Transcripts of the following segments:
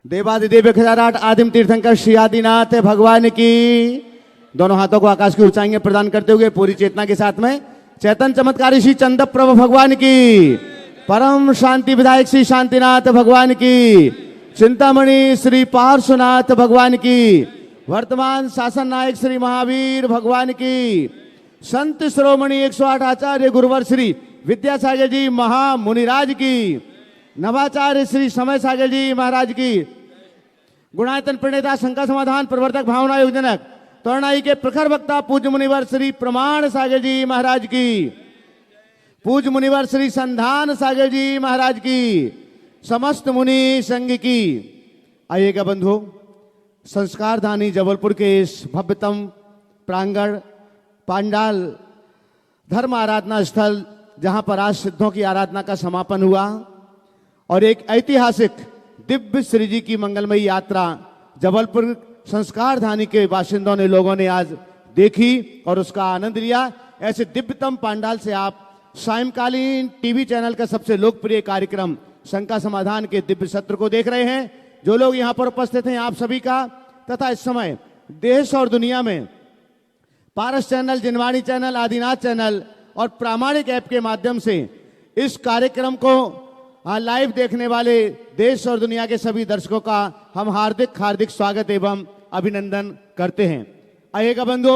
देवादिदेव 1008 आदिम तीर्थंकर श्री आदिनाथ भगवान की। दोनों हाथों को आकाश की ऊंचाइयां प्रदान करते हुए पूरी चेतना के साथ में चैतन चमत्कारी श्री चंद प्रभु भगवान की, परम शांति विधायक श्री शांतिनाथ भगवान की, चिंतामणि श्री पार्श्वनाथ भगवान की, वर्तमान शासन नायक श्री महावीर भगवान की, संत शिरोमणि 108 आचार्य गुरुवर श्री विद्यासागर जी महामुनिराज की, नवाचार्य श्री समय सागर जी महाराज की, गुणायतन प्रणेता शंका समाधान प्रवर्तक भावना योजनक तोरणाई के प्रखर वक्ता पूज्य मुनिवर श्री प्रमाण सागर जी महाराज की, पूज्य मुनिवर श्री संधान सागर जी महाराज की, समस्त मुनि संघ की। आइएगा बंधु, संस्कार धानी जबलपुर के इस भव्यतम प्रांगण पांडाल धर्म आराधना स्थल जहां पर आज सिद्धों की आराधना का समापन हुआ और एक ऐतिहासिक दिव्य श्री जी की मंगलमयी यात्रा जबलपुर संस्कार धानी के बाशिंदों ने लोगों ने आज देखी और उसका आनंद लिया। ऐसे दिव्यतम पांडाल से आप सायंकालीन टीवी चैनल का सबसे लोकप्रिय कार्यक्रम शंका समाधान के दिव्य सत्र को देख रहे हैं। जो लोग यहां पर उपस्थित हैं आप सभी का तथा इस समय देश और दुनिया में पारस चैनल, जिनवाणी चैनल, आदिनाथ चैनल और प्रामाणिक ऐप के माध्यम से इस कार्यक्रम को लाइव देखने वाले देश और दुनिया के सभी दर्शकों का हम हार्दिक स्वागत एवं अभिनंदन करते हैं। आइएगा बंधु,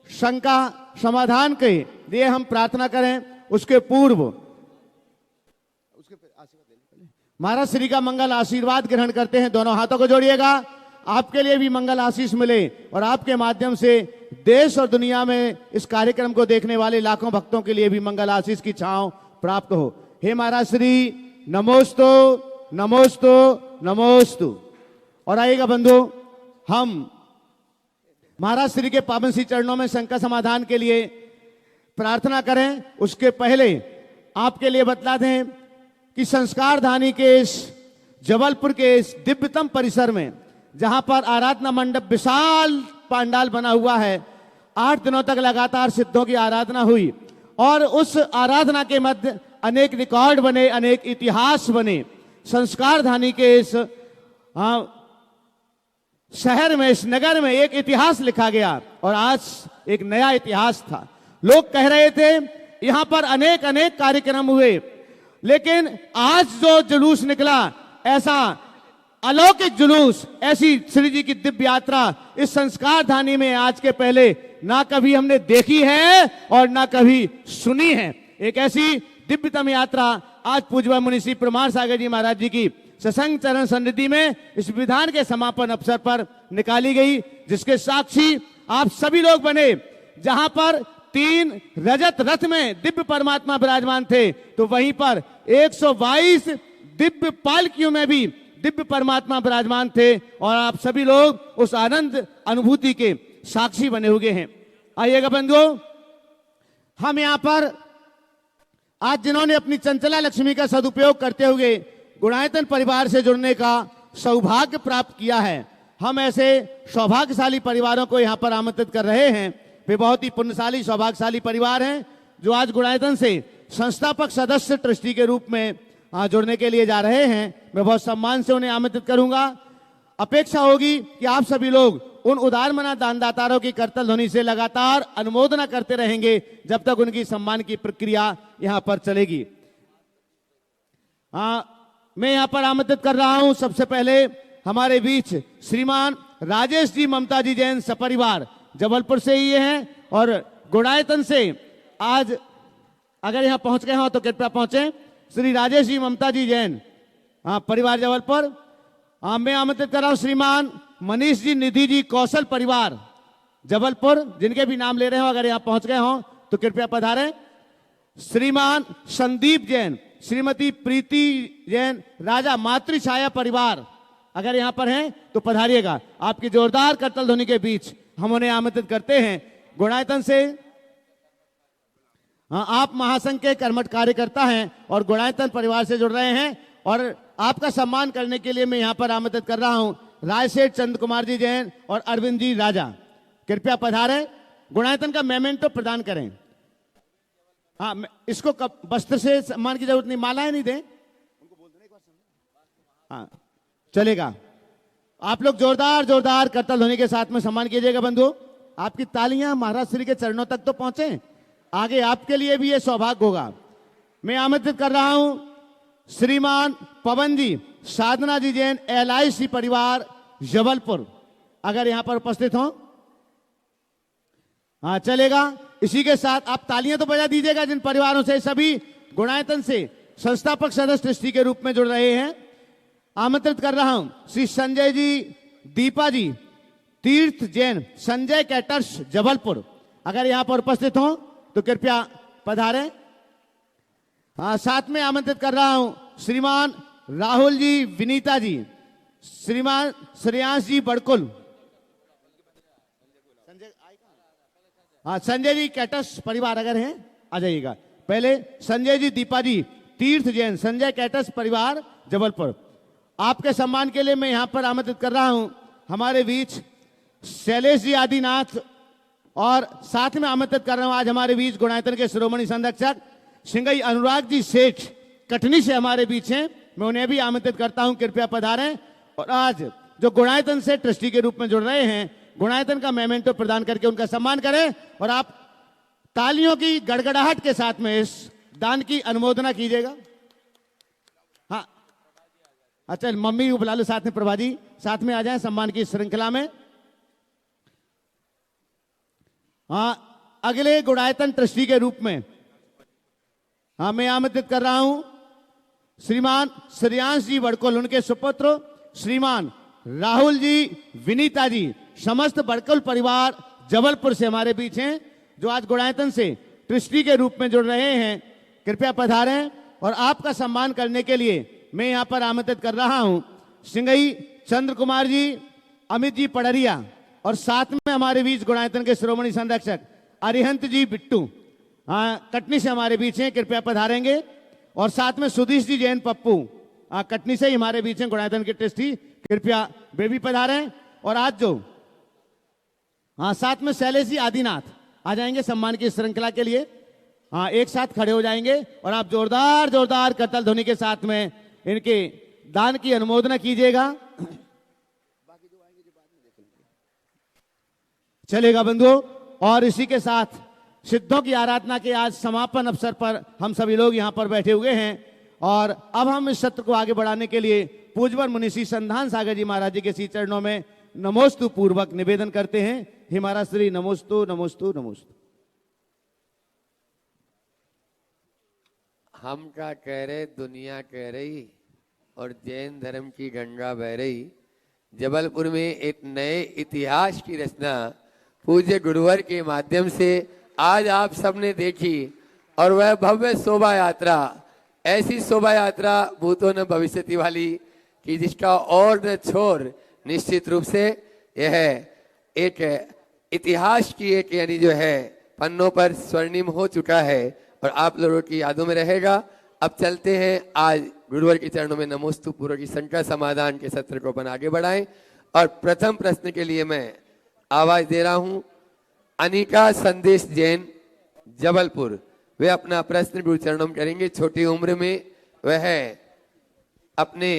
शंका समाधान के लिए हम प्रार्थना करें। उसके पूर्व महाराज श्री का मंगल आशीर्वाद ग्रहण करते हैं। दोनों हाथों को जोड़िएगा, आपके लिए भी मंगल आशीष मिले और आपके माध्यम से देश और दुनिया में इस कार्यक्रम को देखने वाले लाखों भक्तों के लिए भी मंगल आशीष की छांव प्राप्त हो। हे महाराज श्री, नमोस्तु नमोस्तु नमोस्तु। और आइएगा बंधु, हम महाराज श्री के पावन श्री चरणों में शंका समाधान के लिए प्रार्थना करें। उसके पहले आपके लिए बतला दें कि संस्कार धानी के इस जबलपुर के इस दिव्यतम परिसर में जहां पर आराधना मंडप विशाल पांडाल बना हुआ है, 8 दिनों तक लगातार सिद्धों की आराधना हुई और उस आराधना के मध्य अनेक रिकॉर्ड बने, अनेक इतिहास बने। संस्कार धानी के इस शहर में, इस नगर में एक इतिहास लिखा गया और आज एक नया इतिहास था। लोग कह रहे थे यहां पर अनेक कार्यक्रम हुए, लेकिन आज जो जुलूस निकला, ऐसा अलौकिक जुलूस, ऐसी श्री जी की दिव्य यात्रा इस संस्कार धानी में आज के पहले ना कभी हमने देखी है और ना कभी सुनी है। एक ऐसी दिव्यतम यात्रा आज पूज्य मुनि श्री प्रमाण सागर जी महाराज जी की सत्संग चरण सन्निधि में इस विधान के समापन अवसर पर निकाली गई, जिसके साक्षी आप सभी लोग बने। जहां पर 3 रजत रथ में दिव्य परमात्मा विराजमान थे, तो वहीं पर 122 दिव्य पालकियों में भी दिव्य परमात्मा विराजमान थे और आप सभी लोग उस आनंद अनुभूति के साक्षी बने हुए हैं। आइएगा बंधुओं, हम यहां पर आज जिन्होंने अपनी चंचला लक्ष्मी का सदुपयोग करते हुए गुणायतन परिवार से जुड़ने का सौभाग्य प्राप्त किया है, हम ऐसे सौभाग्यशाली परिवारों को यहां पर आमंत्रित कर रहे हैं। वे बहुत ही पुण्यशाली सौभाग्यशाली परिवार हैं जो आज गुणायतन से संस्थापक सदस्य ट्रस्टी के रूप में जुड़ने के लिए जा रहे हैं। मैं बहुत सम्मान से उन्हें आमंत्रित करूंगा। अपेक्षा होगी कि आप सभी लोग उन उदारमना दानदातारों की करतल ध्वनि से लगातार अनुमोदना करते रहेंगे जब तक उनकी सम्मान की प्रक्रिया यहां पर चलेगी। मैं यहां पर आमंत्रित कर रहा हूं सबसे पहले हमारे बीच श्रीमान राजेश जी ममता जी जैन सपरिवार, जबलपुर से ही हैं और गुणायतन से आज अगर यहां पहुंच गए हो तो कृपया पहुंचे। श्री राजेश जी ममता जी जैन परिवार जबलपुर। मैं आमंत्रित कर रहा हूं श्रीमान मनीष जी निधि जी कौशल परिवार जबलपुर, जिनके भी नाम ले रहे हो अगर यहां पहुंच गए हो तो कृपया पधारें। श्रीमान संदीप जैन, श्रीमती प्रीति जैन राजा मातृछाया परिवार, अगर यहां पर हैं तो पधारिएगा। आपकी जोरदार करतल ध्वनि के बीच हम उन्हें आमंत्रित करते हैं। गुणायतन से आप महासंघ के कर्मठ कार्यकर्ता हैं और गुणायतन परिवार से जुड़ रहे हैं और आपका सम्मान करने के लिए मैं यहां पर आमंत्रित कर रहा हूं रायसेठ चंद कुमार जी जैन और अरविंद जी राजा, कृपया पधारें। गुणायतन का मेमेंटो प्रदान करें। इसको वस्त्र से सम्मान की जरूरत नहीं, मालाएं नहीं दें। हाँ, चलेगा। आप लोग जोरदार जोरदार करतल ध्वनि के साथ में सम्मान कीजिएगा बंधु। आपकी तालियां महाराज श्री के चरणों तक तो पहुंचे, आगे आपके लिए भी ये सौभाग्य होगा। मैं आमंत्रित कर रहा हूं श्रीमान पवन जी, साधना जी जैन, LIC परिवार जबलपुर, अगर यहां पर उपस्थित हो। हाँ चलेगा। इसी के साथ आप तालियां तो बजा दीजिएगा जिन परिवारों से सभी गुणायतन से संस्थापक सदस्य ट्रस्टी के रूप में जुड़ रहे हैं। आमंत्रित कर रहा हूं श्री संजय जी, दीपा जी, तीर्थ जैन, संजय कैटर्स जबलपुर, अगर यहां पर उपस्थित हो तो कृपया पधारें। हाँ, साथ में आमंत्रित कर रहा हूं श्रीमान राहुल जी, विनीता जी, श्रीमान श्रेयांश जी बड़कुल, हाँ संजय जी कैटस परिवार अगर हैं आ जाइएगा। पहले संजय जी, दीपा जी, तीर्थ जैन, संजय कैटस परिवार जबलपुर। आपके सम्मान के लिए मैं यहां पर आमंत्रित कर रहा हूं हमारे बीच शैलेश जी आदिनाथ, और साथ में आमंत्रित कर रहा हूं आज हमारे बीच गुणायतन के शिरोमणि संरक्षक सिंगई अनुराग जी सेठ कटनी से हमारे बीच हैं। मैं उन्हें भी आमंत्रित करता हूं, कृपया पधारें। और आज जो गुणायतन से ट्रस्टी के रूप में जुड़ रहे हैं, गुणायतन का मेमेंटो प्रदान करके उनका सम्मान करें, और आप तालियों की गड़गड़ाहट के साथ में इस दान की अनुमोदना कीजिएगा। हाँ अच्छा, मम्मी को बुला लो साथ में, प्रभा जी साथ में आ जाएं सम्मान की श्रृंखला में। हाँ, अगले गुणायतन ट्रस्टी के रूप में हाँ मैं आमंत्रित कर रहा हूं श्रीमान श्रेयांश जी बड़कुल, उनके सुपुत्र श्रीमान राहुल जी, विनीता जी, समस्त बड़कुल परिवार जबलपुर से हमारे बीच हैं, जो आज गुणायतन से ट्रस्टी के रूप में जुड़ रहे हैं। कृपया पधारें। और आपका सम्मान करने के लिए मैं यहां पर आमंत्रित कर रहा हूं सिंगई चंद्र कुमार जी, अमित जी पड़रिया, और साथ में हमारे बीच गुणायतन के शिरोमणि संरक्षक अरिहंत जी बिट्टू, हाँ कटनी से हमारे बीच हैं, कृपया पधारेंगे। और साथ में सुधीश जी जैन पप्पू, हाँ कटनी से ही हमारे बीच हैं गुणायतन के ट्रस्टी, कृपया वे भी पधारें। और आज जो हाँ साथ में शैलेश जी आदिनाथ आ जाएंगे सम्मान की श्रृंखला के लिए। हाँ एक साथ खड़े हो जाएंगे और आप जोरदार जोरदार करतल ध्वनि के साथ में इनके दान की अनुमोदना कीजिएगा। चलेगा बंधुओं। और इसी के साथ सिद्धों की आराधना के आज समापन अवसर पर हम सभी लोग यहाँ पर बैठे हुए हैं, और अब हम इस सत्र को आगे बढ़ाने के लिए पूज्यवर मुनिषी संधान सागर जी महाराज जी के श्री चरणों में नमोस्तु पूर्वक निवेदन करते हैं। हे महाराज श्री, नमोस्तु नमोस्तु नमोस्तु। हम का कह रहे, दुनिया कह रही, और जैन धर्म की गंगा बह रही। जबलपुर में एक नए इतिहास की रचना पूज्य गुरुवर के माध्यम से आज आप सबने देखी, और वह भव्य शोभा यात्रा, ऐसी शोभा यात्रा भूतों न भविष्यति वाली कि जिसका और न छोर। निश्चित रूप से यह एक इतिहास की एक यानी जो है पन्नों पर स्वर्णिम हो चुका है और आप लोगों की यादों में रहेगा। अब चलते हैं आज गुरुवर के चरणों में नमोस्तु पूर्व की शंका समाधान के सत्र को अपन आगे बढ़ाएं। और प्रथम प्रश्न के लिए मैं आवाज दे रहा हूं अनिका संदेश जैन जबलपुर। वे अपना प्रश्न गुरु चरणों में करेंगे। छोटी उम्र में वह अपने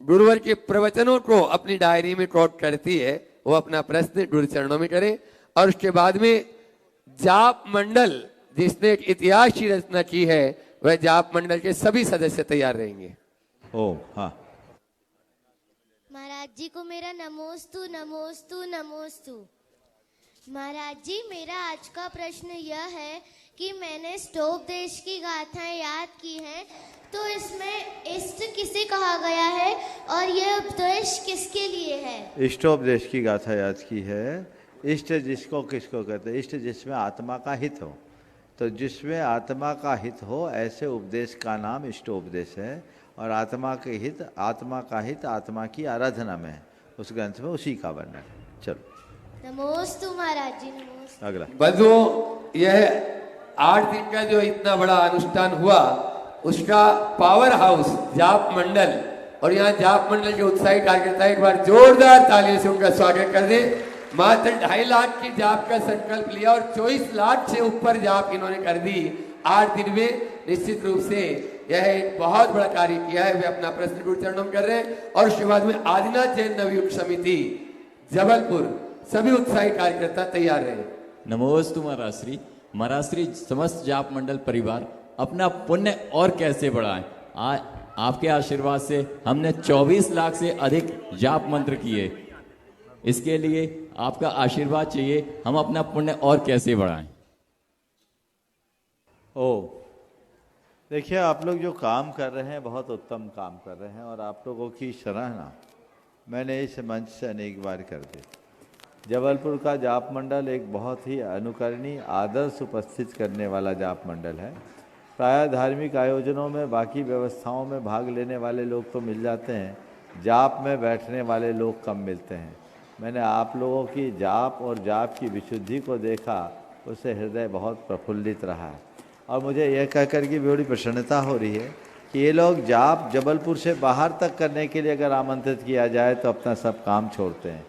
गुरुवर के प्रवचनों को अपनी डायरी में कोट करती है। वो अपना प्रश्न गुरु चरणों में करे, और उसके बाद में जाप मंडल जिसने एक इतिहास की रचना की है, वह जाप मंडल के सभी सदस्य तैयार रहेंगे। ओ हाँ, महाराज जी को मेरा नमोस्तु नमोस्तु नमोस्तु। महाराज जी, मेरा आज का प्रश्न यह है कि मैंने स्टोपदेश की गाथाएं याद की हैं, तो इसमें इष्ट किसे कहा गया है और यह उपदेश किसके लिए है? इष्टोपदेश की गाथा याद की है। इष्ट जिसको किसको कहते हैं? इष्ट जिसमें आत्मा का हित हो। तो जिसमें आत्मा का हित हो ऐसे उपदेश का नाम इष्टोपदेश है। और आत्मा के हित, आत्मा का हित आत्मा की आराधना में है। उस ग्रंथ में उसी का वर्णन। चलो नमोस्तु महाराज जी, नमोस्तु। अगला बंधुओं, यह 8 दिन का जो इतना बड़ा अनुष्ठान हुआ, उसका पावर हाउस जाप मंडल, और यहाँ जाप मंडल के उत्साही कार्यकर्ता एक बार जोरदार तालियों से उनका स्वागत कर दे। मात्र 2.5 लाख की जाप का संकल्प लिया और 24 लाख से ऊपर जाप इन्होंने कर दी 8 दिन में। निश्चित रूप से यह एक बहुत बड़ा कार्य किया है। वे अपना प्रश्न गुरु चरणों में कर रहे हैं और उसके बाद में आदिनाथ जैन नवयुग समिति जबलपुर सभी उत्साही कार्यकर्ता तैयार रहे। नमोस्तु महाराष्ट्री। महाराष्ट्री समस्त जाप मंडल परिवार अपना पुण्य और कैसे बढ़ाएं। आपके आशीर्वाद से हमने 24 लाख से अधिक जाप मंत्र किए। इसके लिए आपका आशीर्वाद चाहिए। हम अपना पुण्य और कैसे बढ़ाएं। देखिए, आप लोग जो काम कर रहे हैं बहुत उत्तम काम कर रहे हैं और आप लोगों की सराहना मैंने इस मंच से अनेक बार कर दी। जबलपुर का जाप मंडल एक बहुत ही अनुकरणीय आदर्श उपस्थित करने वाला जाप मंडल है। प्रायः धार्मिक आयोजनों में बाकी व्यवस्थाओं में भाग लेने वाले लोग तो मिल जाते हैं, जाप में बैठने वाले लोग कम मिलते हैं। मैंने आप लोगों की जाप और जाप की विशुद्धि को देखा, उससे हृदय बहुत प्रफुल्लित रहा है और मुझे यह कहकर के बड़ी प्रसन्नता हो रही है कि ये लोग जाप जबलपुर से बाहर तक करने के लिए अगर आमंत्रित किया जाए तो अपना सब काम छोड़ते हैं।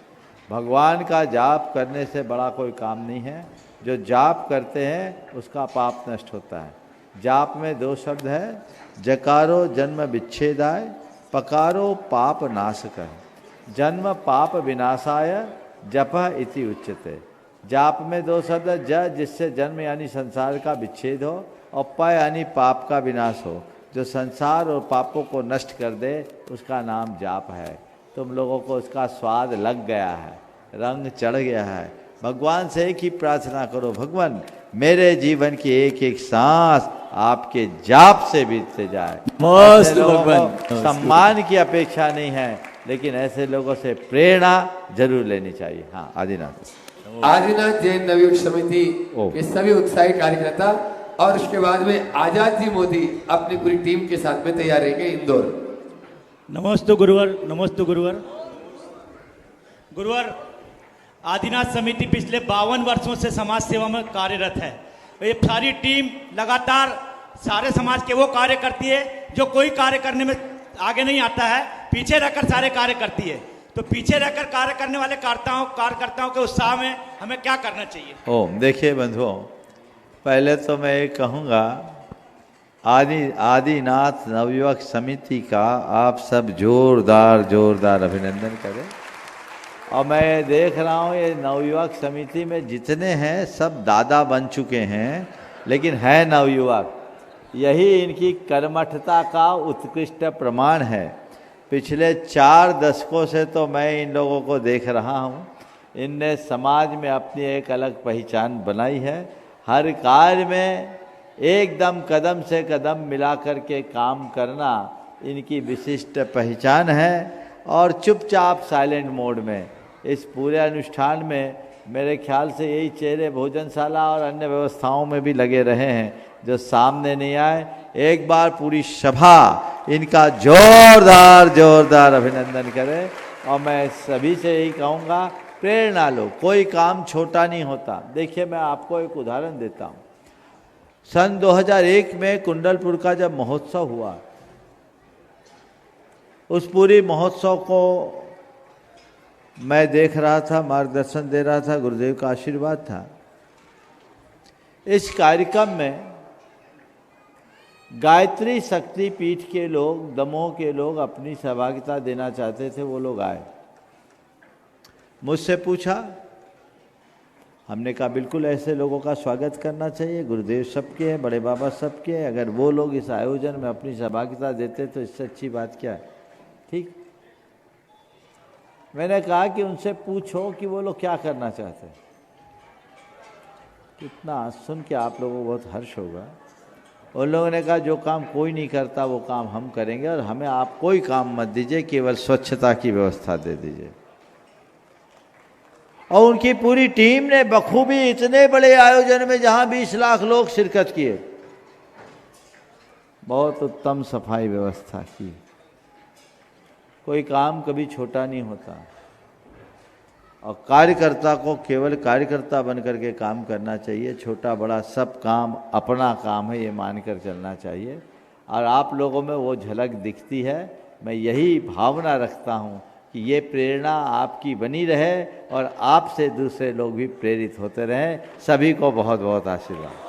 भगवान का जाप करने से बड़ा कोई काम नहीं है। जो जाप करते हैं उसका पाप नष्ट होता है। जाप में 2 शब्द है, जकारो जन्म विच्छेदाय, पकारो पाप नाश कर। जन्म पाप विनाशाय जप इति उच्यते। जाप में 2 शब्द, ज जिससे जन्म यानी संसार का विच्छेद हो और प यानी पाप का विनाश हो। जो संसार और पापों को नष्ट कर दे उसका नाम जाप है। तुम लोगों को उसका स्वाद लग गया है, रंग चढ़ गया है। भगवान से एक ही प्रार्थना करो, भगवान मेरे जीवन की एक एक सांस आपके जाप से बीतते जाए। ऐसे लोगों को सम्मान की अपेक्षा नहीं है, लेकिन ऐसे लोगों से प्रेरणा जरूर लेनी चाहिए। हाँ, आदिनाथ जैन नवयुग समिति के सभी उत्साही कार्यकर्ता और उसके बाद में आजाद जी मोदी अपनी पूरी टीम के साथ में तैयार रहेंगे इंदौर। नमस्ते गुरुवर। नमस्ते गुरुवर। गुरुवर, आदिनाथ समिति पिछले 52 वर्षों से समाज सेवा में कार्यरत है। ये सारी टीम लगातार सारे समाज के वो कार्य करती है जो कोई कार्य करने में आगे नहीं आता है, पीछे रहकर सारे कार्य करती है। तो पीछे रहकर कार्य करने वाले कार्यकर्ताओं के उत्साह में हमें क्या करना चाहिए? देखिए बंधुओं, पहले तो मैं ये कहूँगा आदिनाथ नवयुवक समिति का आप सब जोरदार अभिनंदन करें। और मैं देख रहा हूँ ये नवयुवक समिति में जितने हैं सब दादा बन चुके हैं, लेकिन है नवयुवक। यही इनकी कर्मठता का उत्कृष्ट प्रमाण है। पिछले 4 दशकों से तो मैं इन लोगों को देख रहा हूँ। इनने समाज में अपनी एक अलग पहचान बनाई है। हर कार्य में एकदम कदम से कदम मिला कर के काम करना इनकी विशिष्ट पहचान है। और चुपचाप साइलेंट मोड में इस पूरे अनुष्ठान में मेरे ख्याल से यही चेहरे भोजनशाला और अन्य व्यवस्थाओं में भी लगे रहे हैं जो सामने नहीं आए। एक बार पूरी सभा इनका जोरदार अभिनंदन करे। और मैं सभी से यही कहूँगा, प्रेरणा लो, कोई काम छोटा नहीं होता। देखिए, मैं आपको एक उदाहरण देता हूँ। सन 2001 में कुंडलपुर का जब महोत्सव हुआ, उस पूरी महोत्सव को मैं देख रहा था, मार्गदर्शन दे रहा था, गुरुदेव का आशीर्वाद था। इस कार्यक्रम में गायत्री शक्ति पीठ के लोग, दमोह के लोग अपनी सहभागिता देना चाहते थे। वो लोग आए, मुझसे पूछा। हमने कहा बिल्कुल ऐसे लोगों का स्वागत करना चाहिए। गुरुदेव सबके हैं, बड़े बाबा सबके हैं। अगर वो लोग इस आयोजन में अपनी सहभागिता देते तो इससे अच्छी बात क्या है। ठीक, मैंने कहा कि उनसे पूछो कि वो लोग क्या करना चाहते हैं। कितना सुन के आप लोगों को बहुत हर्ष होगा। उन लोगों ने कहा जो काम कोई नहीं करता वो काम हम करेंगे और हमें आप कोई काम मत दीजिए, केवल स्वच्छता की व्यवस्था दे दीजिए। और उनकी पूरी टीम ने बखूबी इतने बड़े आयोजन में जहां 20 लाख लोग शिरकत किए, बहुत उत्तम सफाई व्यवस्था की। कोई काम कभी छोटा नहीं होता और कार्यकर्ता को केवल कार्यकर्ता बनकर के काम करना चाहिए। छोटा बड़ा सब काम अपना काम है, ये मानकर चलना चाहिए। और आप लोगों में वो झलक दिखती है। मैं यही भावना रखता हूँ कि ये प्रेरणा आपकी बनी रहे और आपसे दूसरे लोग भी प्रेरित होते रहें। सभी को बहुत बहुत आशीर्वाद।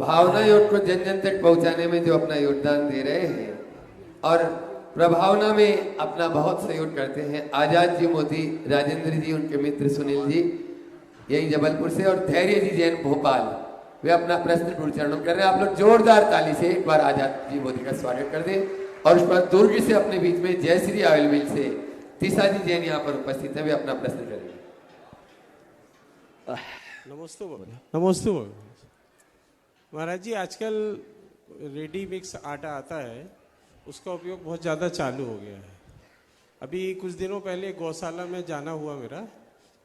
भावना योग को जन जन तक पहुंचाने में जो अपना योगदान दे रहे हैं और प्रभावना में अपना बहुत सहयोग करते हैं आजाद जी मोदी, राजेंद्र जी, उनके मित्र सुनील जी यही जबलपुर से, और धैर्य जी जैन भोपाल, वे अपना प्रश्न गुरु चरणों कर रहे हैं। आप लोग जोरदार ताली से एक बार आजाद जी मोदी का स्वागत कर दें। और उस पर दुर्ग से अपने बीच में जयश्री ऑयल मिल से तीसा जी जैन यहाँ पर उपस्थित है, वे अपना प्रश्न करेंगे। नमस्ते महाराज जी, आजकल रेडी मिक्स आटा आता है, उसका उपयोग बहुत ज़्यादा चालू हो गया है। अभी कुछ दिनों पहले गौशाला में जाना हुआ मेरा,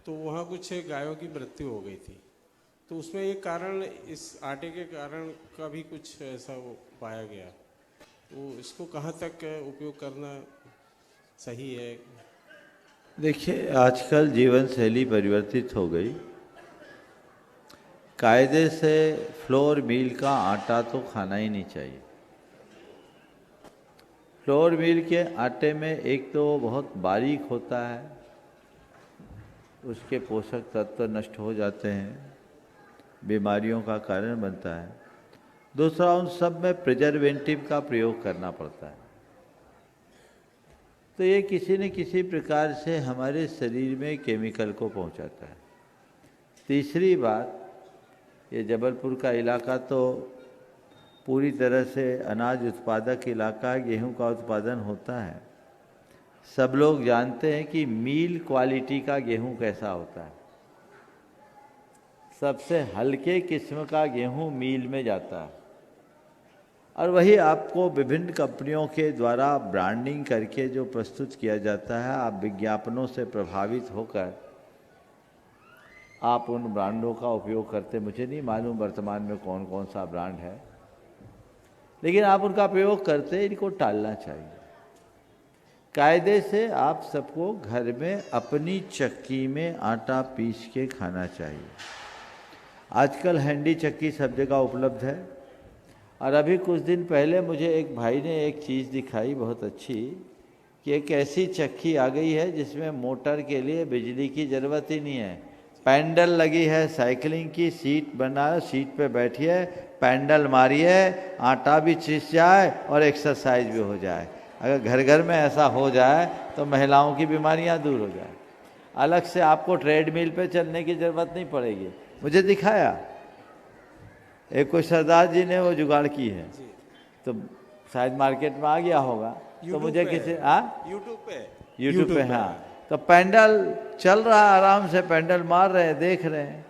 तो वहाँ कुछ गायों की मृत्यु हो गई थी। तो उसमें एक कारण इस आटे के कारण का भी कुछ ऐसा वो पाया गया। तो इसको कहाँ तक उपयोग करना सही है? देखिए, आजकल जीवन शैली परिवर्तित हो गई। कायदे से फ्लोर मिल का आटा तो खाना ही नहीं चाहिए। फ्लोर मिल के आटे में एक तो बहुत बारीक होता है, उसके पोषक तत्व नष्ट हो जाते हैं, बीमारियों का कारण बनता है। दूसरा, उन सब में प्रिजर्वेटिव का प्रयोग करना पड़ता है। तो ये किसी न किसी प्रकार से हमारे शरीर में केमिकल को पहुंचाता है। तीसरी बात, ये जबलपुर का इलाका तो पूरी तरह से अनाज उत्पादक इलाका है, गेहूं का उत्पादन होता है। सब लोग जानते हैं कि मील क्वालिटी का गेहूं कैसा होता है। सबसे हल्के किस्म का गेहूं मील में जाता है और वही आपको विभिन्न कंपनियों के द्वारा ब्रांडिंग करके जो प्रस्तुत किया जाता है, आप विज्ञापनों से प्रभावित होकर आप उन ब्रांडों का उपयोग करते। मुझे नहीं मालूम वर्तमान में कौन कौन सा ब्रांड है, लेकिन आप उनका प्रयोग करते। इनको टालना चाहिए। कायदे से आप सबको घर में अपनी चक्की में आटा पीस के खाना चाहिए। आजकल हैंडी चक्की सब जगह उपलब्ध है। और अभी कुछ दिन पहले मुझे एक भाई ने एक चीज़ दिखाई बहुत अच्छी, कि एक ऐसी चक्की आ गई है जिसमें मोटर के लिए बिजली की ज़रूरत ही नहीं है। पैडल लगी है साइकिलिंग की, सीट बना, सीट पे बैठिए, पैडल मारिए, आटा भी चीस जाए और एक्सरसाइज भी हो जाए। अगर घर घर में ऐसा हो जाए तो महिलाओं की बीमारियां दूर हो जाए। अलग से आपको ट्रेडमिल पे चलने की ज़रूरत नहीं पड़ेगी। मुझे दिखाया एक कोई सरदार जी ने वो जुगाड़ की है, तो शायद मार्केट में आ गया होगा। तो मुझे किसी यूट्यूब पे हाँ, तो पैडल चल रहा है, आराम से पैडल मार रहे हैं, देख रहे हैं।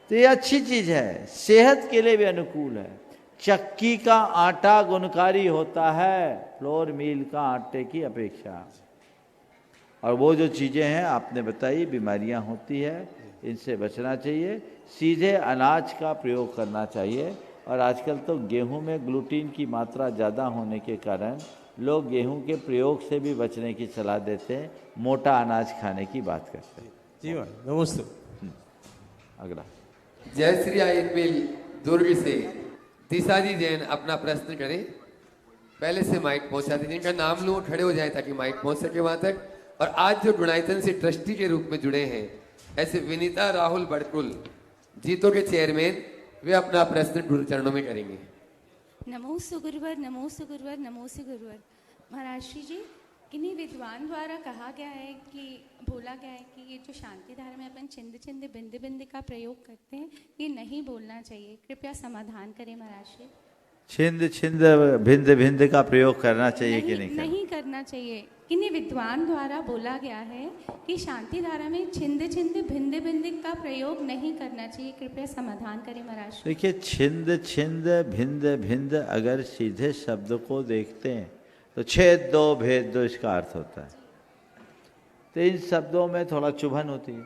तो ये अच्छी चीज़ है, सेहत के लिए भी अनुकूल है। चक्की का आटा गुणकारी होता है फ्लोर मिल का आटे की अपेक्षा। और वो जो चीज़ें हैं आपने बताई, बीमारियां होती है, इनसे बचना चाहिए। सीधे अनाज का प्रयोग करना चाहिए। और आजकल तो गेहूं में ग्लूटीन की मात्रा ज़्यादा होने के कारण लोग गेहूं के प्रयोग से भी बचने की सलाह देते हैं, मोटा अनाज खाने की बात करते हैं। जी भाई, नमस्ते। अगला जयश्री आयुर्वेल दुर्ग से तीसा जी जैन अपना प्रश्न करें। पहले से माइक पहुंचा दीजिए, इनका नाम लूँ, खड़े हो जाए ताकि माइक पहुंच सके वहां तक। और आज जो गुणायतन से ट्रस्टी के रूप में जुड़े हैं ऐसे विनीता राहुल बड़कुल, जीतो के चेयरमैन, वे अपना प्रश्न गुरु चरणों में करेंगे। नमोस्तु गुरुवर, नमोस्तु गुरुवर, नमोस्तु गुरुवर। महाराज जी, किन्हीं विद्वान द्वारा कहा गया है कि बोला गया है कि ये जो शांति धारा में अपन छिंद छिंद बिंद बिंद का प्रयोग करते हैं, ये नहीं बोलना चाहिए। कृपया समाधान करें महाराज जी। छिंद छिंद भिंद भिंद का प्रयोग करना चाहिए कि नहीं करना चाहिए। किन्हीं विद्वान द्वारा बोला गया है कि शांति धारा में छिंद छिंद भिंद भिंद का प्रयोग नहीं करना चाहिए। कृपया समाधान करें महाराज। देखिए, छिंद छिंद भिंद भिंद अगर सीधे शब्द को देखते हैं तो छेद दो भेद दो इसका अर्थ होता है। तो इन शब्दों में थोड़ा चुभन होती है।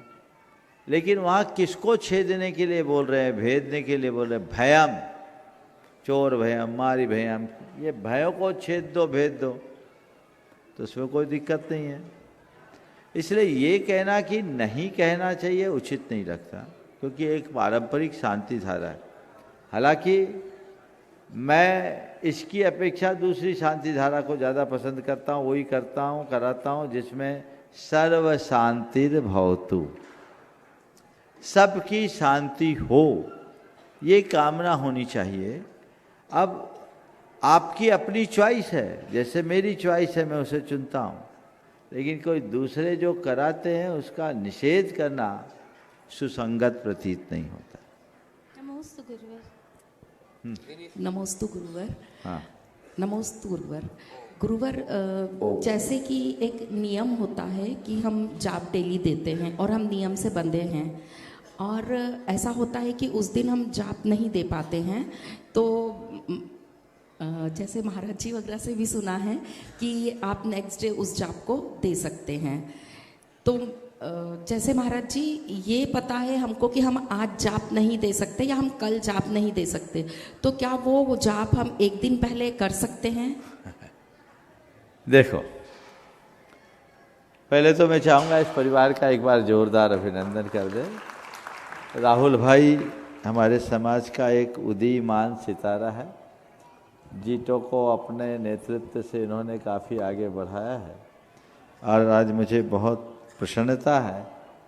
लेकिन वहाँ किसको छेदने के लिए बोल रहे हैं, भेदने के लिए बोल रहे हैं? भयम, चोर भयम, मारी भयम, ये भयों को छेद दो भेद दो, तो उसमें कोई दिक्कत नहीं है। इसलिए ये कहना कि नहीं कहना चाहिए उचित नहीं लगता, क्योंकि एक पारंपरिक शांति धारा है। हालांकि मैं इसकी अपेक्षा दूसरी शांति धारा को ज़्यादा पसंद करता हूँ, वही करता हूँ, कराता हूँ जिसमें सर्व शांतिर भवतु, सबकी शांति हो, ये कामना होनी चाहिए। अब आपकी अपनी चॉइस है, जैसे मेरी चॉइस है मैं उसे चुनता हूँ, लेकिन कोई दूसरे जो कराते हैं उसका निषेध करना सुसंगत प्रतीत नहीं होता। नमोस्तु गुरुवर। नमोस्तु गुरुवर। हाँ, नमोस्तु गुरुवर। गुरुवर, जैसे कि एक नियम होता है कि हम जाप डेली देते हैं और हम नियम से बंधे हैं, और ऐसा होता है कि उस दिन हम जाप नहीं दे पाते हैं, तो जैसे महाराज जी वगैरह से भी सुना है कि आप नेक्स्ट डे उस जाप को दे सकते हैं। तो जैसे महाराज जी ये पता है हमको कि हम आज जाप नहीं दे सकते या हम कल जाप नहीं दे सकते, तो क्या वो जाप हम एक दिन पहले कर सकते हैं? देखो, पहले तो मैं चाहूँगा इस परिवार का एक बार जोरदार अभिनंदन कर दे। राहुल भाई हमारे समाज का एक उदीयमान सितारा है। जीटो को अपने नेतृत्व से इन्होंने काफ़ी आगे बढ़ाया है, और आज मुझे बहुत प्रसन्नता है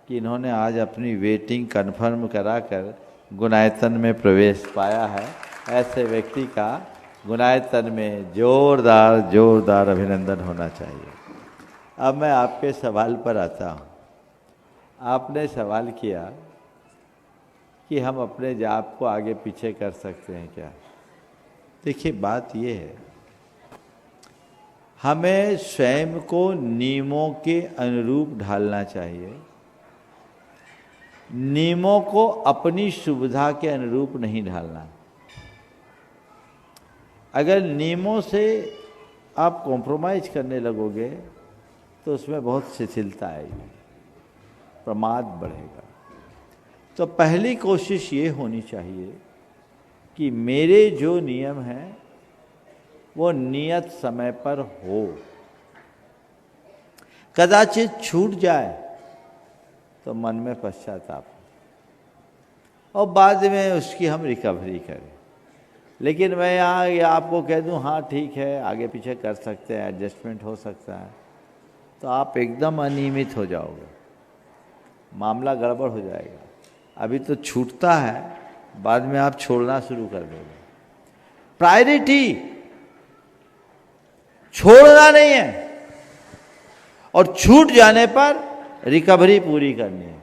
कि इन्होंने आज अपनी वेटिंग कन्फर्म कराकर गुणायतन में प्रवेश पाया है। ऐसे व्यक्ति का गुणायतन में जोरदार जोरदार अभिनंदन होना चाहिए। अब मैं आपके सवाल पर आता हूँ। आपने सवाल किया कि हम अपने जाप को आगे पीछे कर सकते हैं क्या। देखिए, बात ये है, हमें स्वयं को नियमों के अनुरूप ढालना चाहिए। नियमों को अपनी सुविधा के अनुरूप नहीं ढालना। अगर नियमों से आप कॉम्प्रोमाइज करने लगोगे तो उसमें बहुत शिथिलता आएगी, प्रमाद बढ़ेगा। तो पहली कोशिश ये होनी चाहिए कि मेरे जो नियम हैं वो नियत समय पर हो। कदाचित छूट जाए तो मन में पश्चाताप, और बाद में उसकी हम रिकवरी करें। लेकिन मैं यहाँ ये आपको कह दूँ हाँ ठीक है, आगे पीछे कर सकते हैं, एडजस्टमेंट हो सकता है, तो आप एकदम अनियमित हो जाओगे, मामला गड़बड़ हो जाएगा। अभी तो छूटता है, बाद में आप छोड़ना शुरू कर दोगे। प्रायोरिटी छोड़ना नहीं है, और छूट जाने पर रिकवरी पूरी करनी है।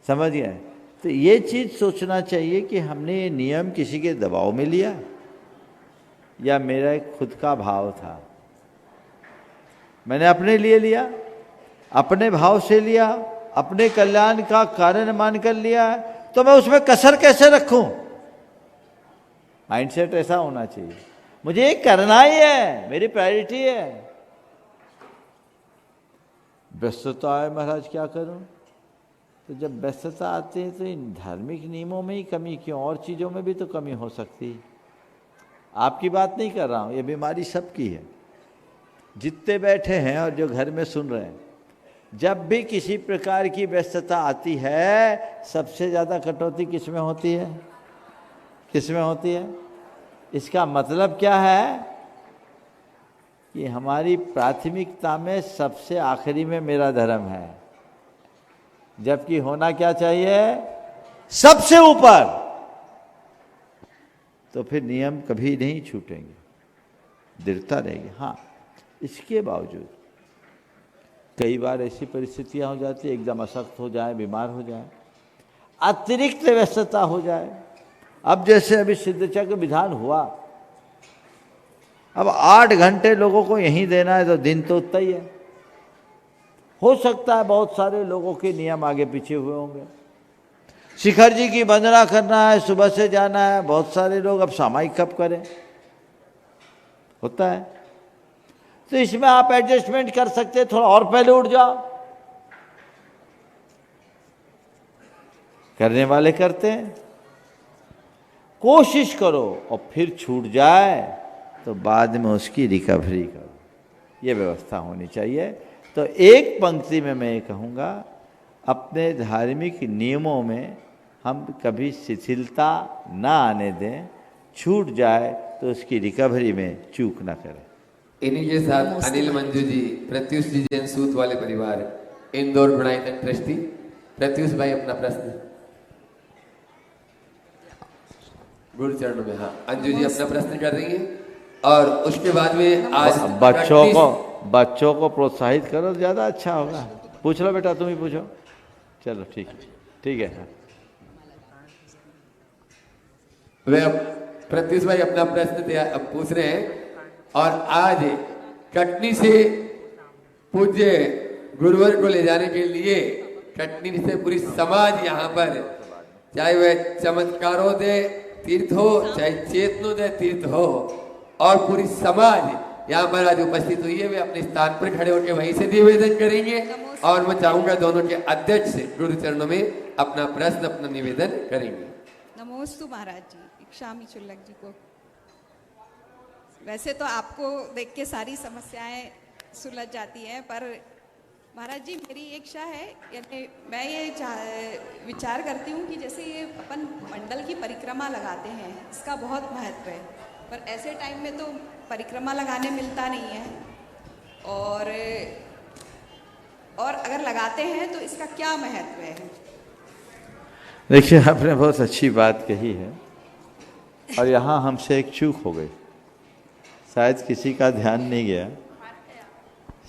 समझ गए? तो ये चीज़ सोचना चाहिए कि हमने ये नियम किसी के दबाव में लिया या मेरा एक खुद का भाव था। मैंने अपने लिए लिया, अपने भाव से लिया, अपने कल्याण का कारण मानकर लिया, तो मैं उसमें कसर कैसे रखूं? माइंडसेट ऐसा होना चाहिए, मुझे ये करना ही है, मेरी प्रायोरिटी है। व्यस्तता है महाराज, क्या करूं? तो जब व्यस्तता आती है तो इन धार्मिक नियमों में ही कमी क्यों, और चीज़ों में भी तो कमी हो सकती है। आपकी बात नहीं कर रहा हूं, ये बीमारी सबकी है। जितने बैठे हैं और जो घर में सुन रहे हैं, जब भी किसी प्रकार की व्यस्तता आती है, सबसे ज़्यादा कटौती किस में होती है? किस में होती है? इसका मतलब क्या है कि हमारी प्राथमिकता में सबसे आखिरी में मेरा धर्म है, जबकि होना क्या चाहिए? सबसे ऊपर। तो फिर नियम कभी नहीं छूटेंगे, दृढ़ता रहेगी। हाँ, इसके बावजूद कई बार ऐसी परिस्थितियां हो जाती है, एकदम अशक्त हो जाए, बीमार हो जाए, अतिरिक्त व्यस्तता हो जाए। अब जैसे अभी सिद्धचक्र विधान हुआ, अब 8 घंटे लोगों को यहीं देना है, तो दिन तो उतना ही है। हो सकता है बहुत सारे लोगों के नियम आगे पीछे हुए होंगे। शिखर जी की वंदना करना है, सुबह से जाना है, बहुत सारे लोग अब सामायिक कब करें, होता है। तो इसमें आप एडजस्टमेंट कर सकते हैं, थोड़ा और पहले उठ जाओ। करने वाले करते हैं, कोशिश करो, और फिर छूट जाए तो बाद में उसकी रिकवरी करो। ये व्यवस्था होनी चाहिए। तो एक पंक्ति में मैं ये कहूँगा, अपने धार्मिक नियमों में हम कभी शिथिलता ना आने दें, छूट जाए तो उसकी रिकवरी में चूक ना करे। इन्हीं के साथ अनिल मंजू जी, प्रत्युष जी जैन सूत वाले परिवार, इंदौर गुणायतन ट्रस्टी। प्रत्युष भाई अपना प्रश्न गुरु चरणों में। हाँ, अंजू जी अपना प्रश्न कर रही है और उसके बाद में आज बच्चों को प्रोत्साहित करो, ज्यादा अच्छा होगा। पूछ लो बेटा, तुम ही पूछो। चलो ठीक है। हाँ। वे प्रत्युष भाई अपना प्रश्न अब पूछ रहे हैं और आज कटनी से पूज्य गुरुवर को ले जाने के लिए कटनी से पूरी समाज यहाँ पर, चाहे वह चमत्कारोदय तीर्थ हो, चाहे चेतनोदय तीर्थ हो, और पूरी समाज यहाँ पर आज उपस्थित हुई है। वे अपने स्थान पर खड़े होकर वहीं से निवेदन करेंगे और मैं चाहूंगा दोनों के अध्यक्ष गुरु चरणों में अपना प्रश्न, अपना निवेदन करेंगे। नमोस्तु महाराज जी, इक्षामी चुल्लक जी को। वैसे तो आपको देख के सारी समस्याएं सुलझ जाती हैं, पर महाराज जी मेरी एक इच्छा है, यानी मैं ये विचार करती हूँ कि जैसे ये अपन मंडल की परिक्रमा लगाते हैं, इसका बहुत महत्व है, पर ऐसे टाइम में तो परिक्रमा लगाने मिलता नहीं है, और अगर लगाते हैं तो इसका क्या महत्व है? देखिए, आपने बहुत अच्छी बात कही है और यहाँ हमसे एक चूक हो गई, शायद किसी का ध्यान नहीं गया।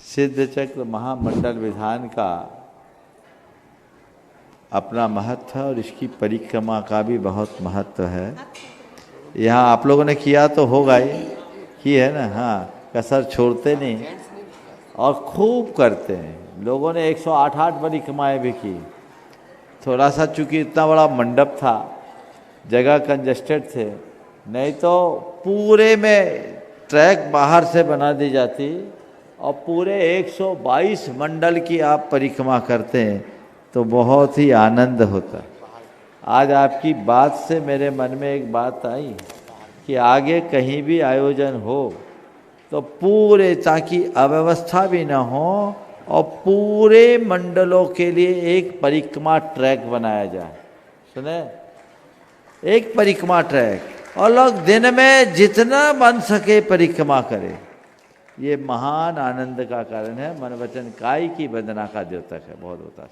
सिद्ध चक्र महामंडल विधान का अपना महत्व है और इसकी परिक्रमा का भी बहुत महत्व है। यहाँ आप लोगों ने किया तो होगा ही, की है ना? हाँ, कसर छोड़ते नहीं और खूब करते हैं। लोगों ने 108 परिक्रमाएं भी की। थोड़ा सा चूंकि इतना बड़ा मंडप था, जगह कंजेस्टेड थे, नहीं तो पूरे में ट्रैक बाहर से बना दी जाती और पूरे 122 मंडल की आप परिक्रमा करते हैं तो बहुत ही आनंद होता। आज आपकी बात से मेरे मन में एक बात आई कि आगे कहीं भी आयोजन हो तो पूरे, ताकि अव्यवस्था भी ना हो, और पूरे मंडलों के लिए एक परिक्रमा ट्रैक बनाया जाए। सुने, एक परिक्रमा ट्रैक, और लोग दिन में जितना बन सके परिक्रमा करें। ये महान आनंद का कारण है। मन वचन काई की वंदना का द्योतक है। बहुत होता है।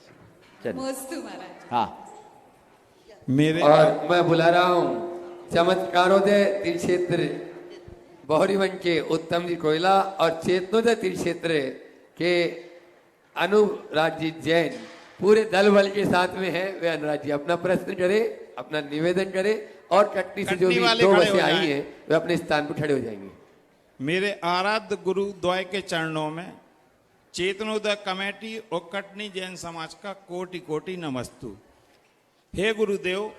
चलिए, हाँ, मेरे और मैं बुला रहा हूँ चमत्कारोदय तीर्थ क्षेत्र बहरीवन के उत्तम जी कोयला और चेतनोदय तीर्थ क्षेत्र के अनुराग जी जैन पूरे दल बल के साथ में है। वे अनुराग जी अपना प्रश्न करे, अपना निवेदन करे, और कटनी से जो भी 2 बसें आई हैं वे अपने स्थान पर खड़े हो जाएंगे। मेरे आराध्य गुरु द्वय के चरणों में चेतनोदय कमेटी और कटनी जैन समाज का कोटि कोटि नमस्तु। हे गुरुदेव,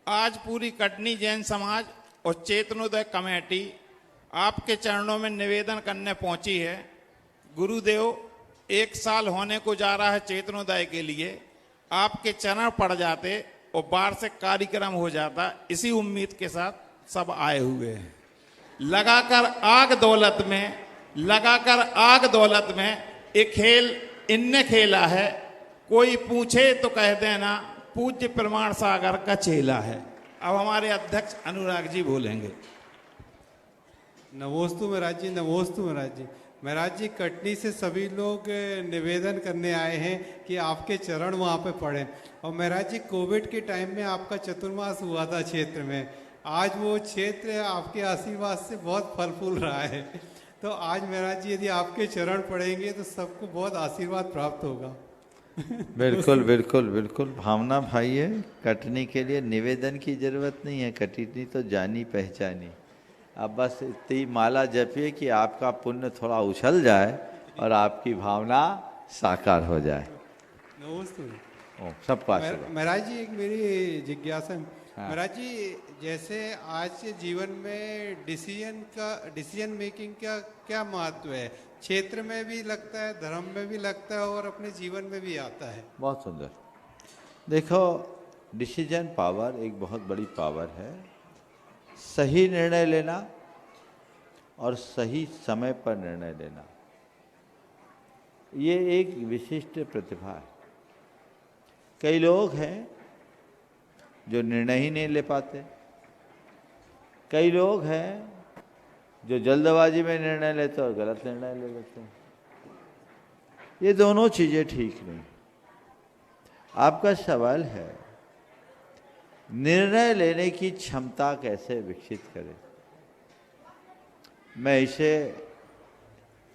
आज पूरी कटनी जैन समाज और चेतनोदय कमेटी आपके चरणों में निवेदन करने पहुंची है। गुरुदेव, 1 साल होने को जा रहा है चेतनोदय के लिए, आपके चरण पड़ जाते और वार्षिक कार्यक्रम हो जाता, इसी उम्मीद के साथ सब आए हुए हैं। लगाकर आग दौलत में एक खेल इनने खेला है, कोई पूछे तो कह देना पूज्य प्रमाण सागर का चेला है। अब हमारे अध्यक्ष अनुराग जी बोलेंगे। नमोस्तु महाराज जी, नमोस्तु महाराज जी। महाराज जी, कटनी से सभी लोग निवेदन करने आए हैं कि आपके चरण वहाँ पे पड़े। और महाराज जी, कोविड के टाइम में आपका चतुर्मास हुआ था क्षेत्र में, आज वो क्षेत्र आपके आशीर्वाद से बहुत फल फूल रहा है। तो आज महाराज जी यदि आपके चरण पड़ेंगे तो सबको बहुत आशीर्वाद प्राप्त होगा। बिल्कुल बिल्कुल बिल्कुल। भावना भाई है, कटनी के लिए निवेदन की जरूरत नहीं है, कटनी तो जानी पहचानी। अब बस इतनी माला जपिए कि आपका पुण्य थोड़ा उछल जाए और आपकी भावना साकार हो जाए। सबको आशीर्वाद। महाराज जी, एक मेरी जिज्ञासा है। महाराज जी, जैसे आज के जीवन में डिसीजन मेकिंग का क्या महत्व है? क्षेत्र में भी लगता है, धर्म में भी लगता है, और अपने जीवन में भी आता है। बहुत सुंदर। देखो, डिसीजन पावर एक बहुत बड़ी पावर है। सही निर्णय लेना और सही समय पर निर्णय लेना, ये एक विशिष्ट प्रतिभा है। कई लोग हैं जो निर्णय ही नहीं ले पाते, कई लोग हैं जो जल्दबाजी में निर्णय लेते और गलत निर्णय ले लेते हैं। ये दोनों चीजें ठीक नहीं। आपका सवाल है निर्णय लेने की क्षमता कैसे विकसित करें। मैं इसे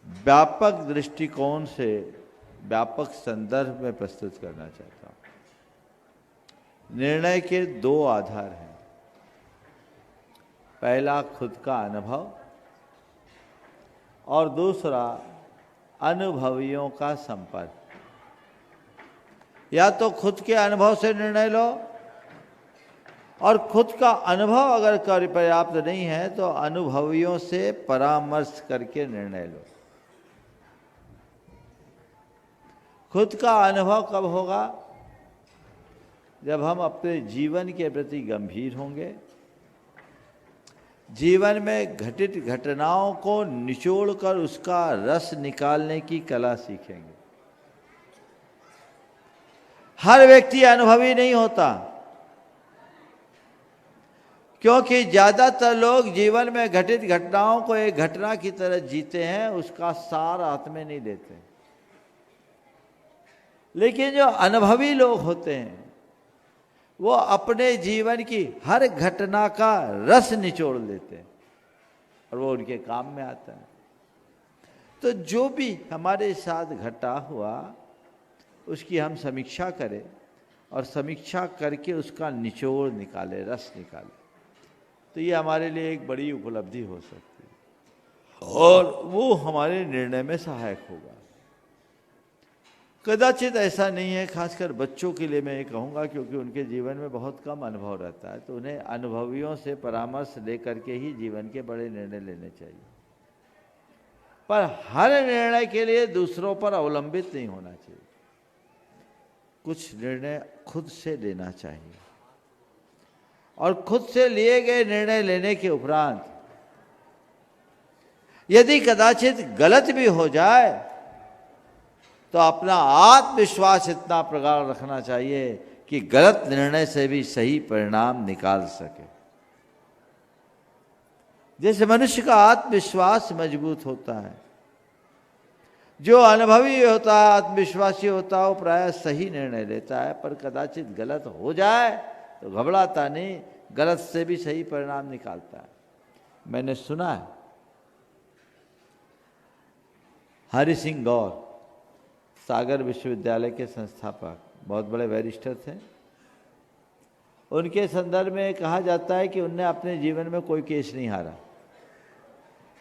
व्यापक दृष्टिकोण से व्यापक संदर्भ में प्रस्तुत करना चाहता हूं। निर्णय के दो आधार हैं। पहला खुद का अनुभव और दूसरा अनुभवियों का संपर्क। या तो खुद के अनुभव से निर्णय लो, और खुद का अनुभव अगर पर्याप्त नहीं है तो अनुभवियों से परामर्श करके निर्णय लो। खुद का अनुभव कब होगा? जब हम अपने जीवन के प्रति गंभीर होंगे, जीवन में घटित घटनाओं को निचोड़कर उसका रस निकालने की कला सीखेंगे। हर व्यक्ति अनुभवी नहीं होता, क्योंकि ज्यादातर लोग जीवन में घटित घटनाओं को एक घटना की तरह जीते हैं, उसका सार हाथ में नहीं लेते। लेकिन जो अनुभवी लोग होते हैं वो अपने जीवन की हर घटना का रस निचोड़ लेते हैं और वो उनके काम में आता है। तो जो भी हमारे साथ घटा हुआ उसकी हम समीक्षा करें और समीक्षा करके उसका निचोड़ निकाले, रस निकाले, तो ये हमारे लिए एक बड़ी उपलब्धि हो सकती है और वो हमारे निर्णय में सहायक होगा। कदाचित ऐसा नहीं है, खासकर बच्चों के लिए मैं ये कहूँगा, क्योंकि उनके जीवन में बहुत कम अनुभव रहता है, तो उन्हें अनुभवियों से परामर्श लेकर के ही जीवन के बड़े निर्णय लेने चाहिए। पर हर निर्णय के लिए दूसरों पर अवलंबित नहीं होना चाहिए। कुछ निर्णय खुद से लेना चाहिए और खुद से लिए गए निर्णय लेने के उपरांत यदि कदाचित गलत भी हो जाए तो अपना आत्मविश्वास इतना प्रगाढ़ रखना चाहिए कि गलत निर्णय से भी सही परिणाम निकाल सके। जैसे मनुष्य का आत्मविश्वास मजबूत होता है, जो अनुभवी होता है, आत्मविश्वासी होता है, वो प्रायः सही निर्णय लेता है, पर कदाचित गलत हो जाए तो घबराता नहीं, गलत से भी सही परिणाम निकालता है। मैंने सुना है हरि सिंह गौर सागर विश्वविद्यालय के संस्थापक, बहुत बड़े बैरिस्टर थे। उनके संदर्भ में कहा जाता है कि उनने अपने जीवन में कोई केस नहीं हारा,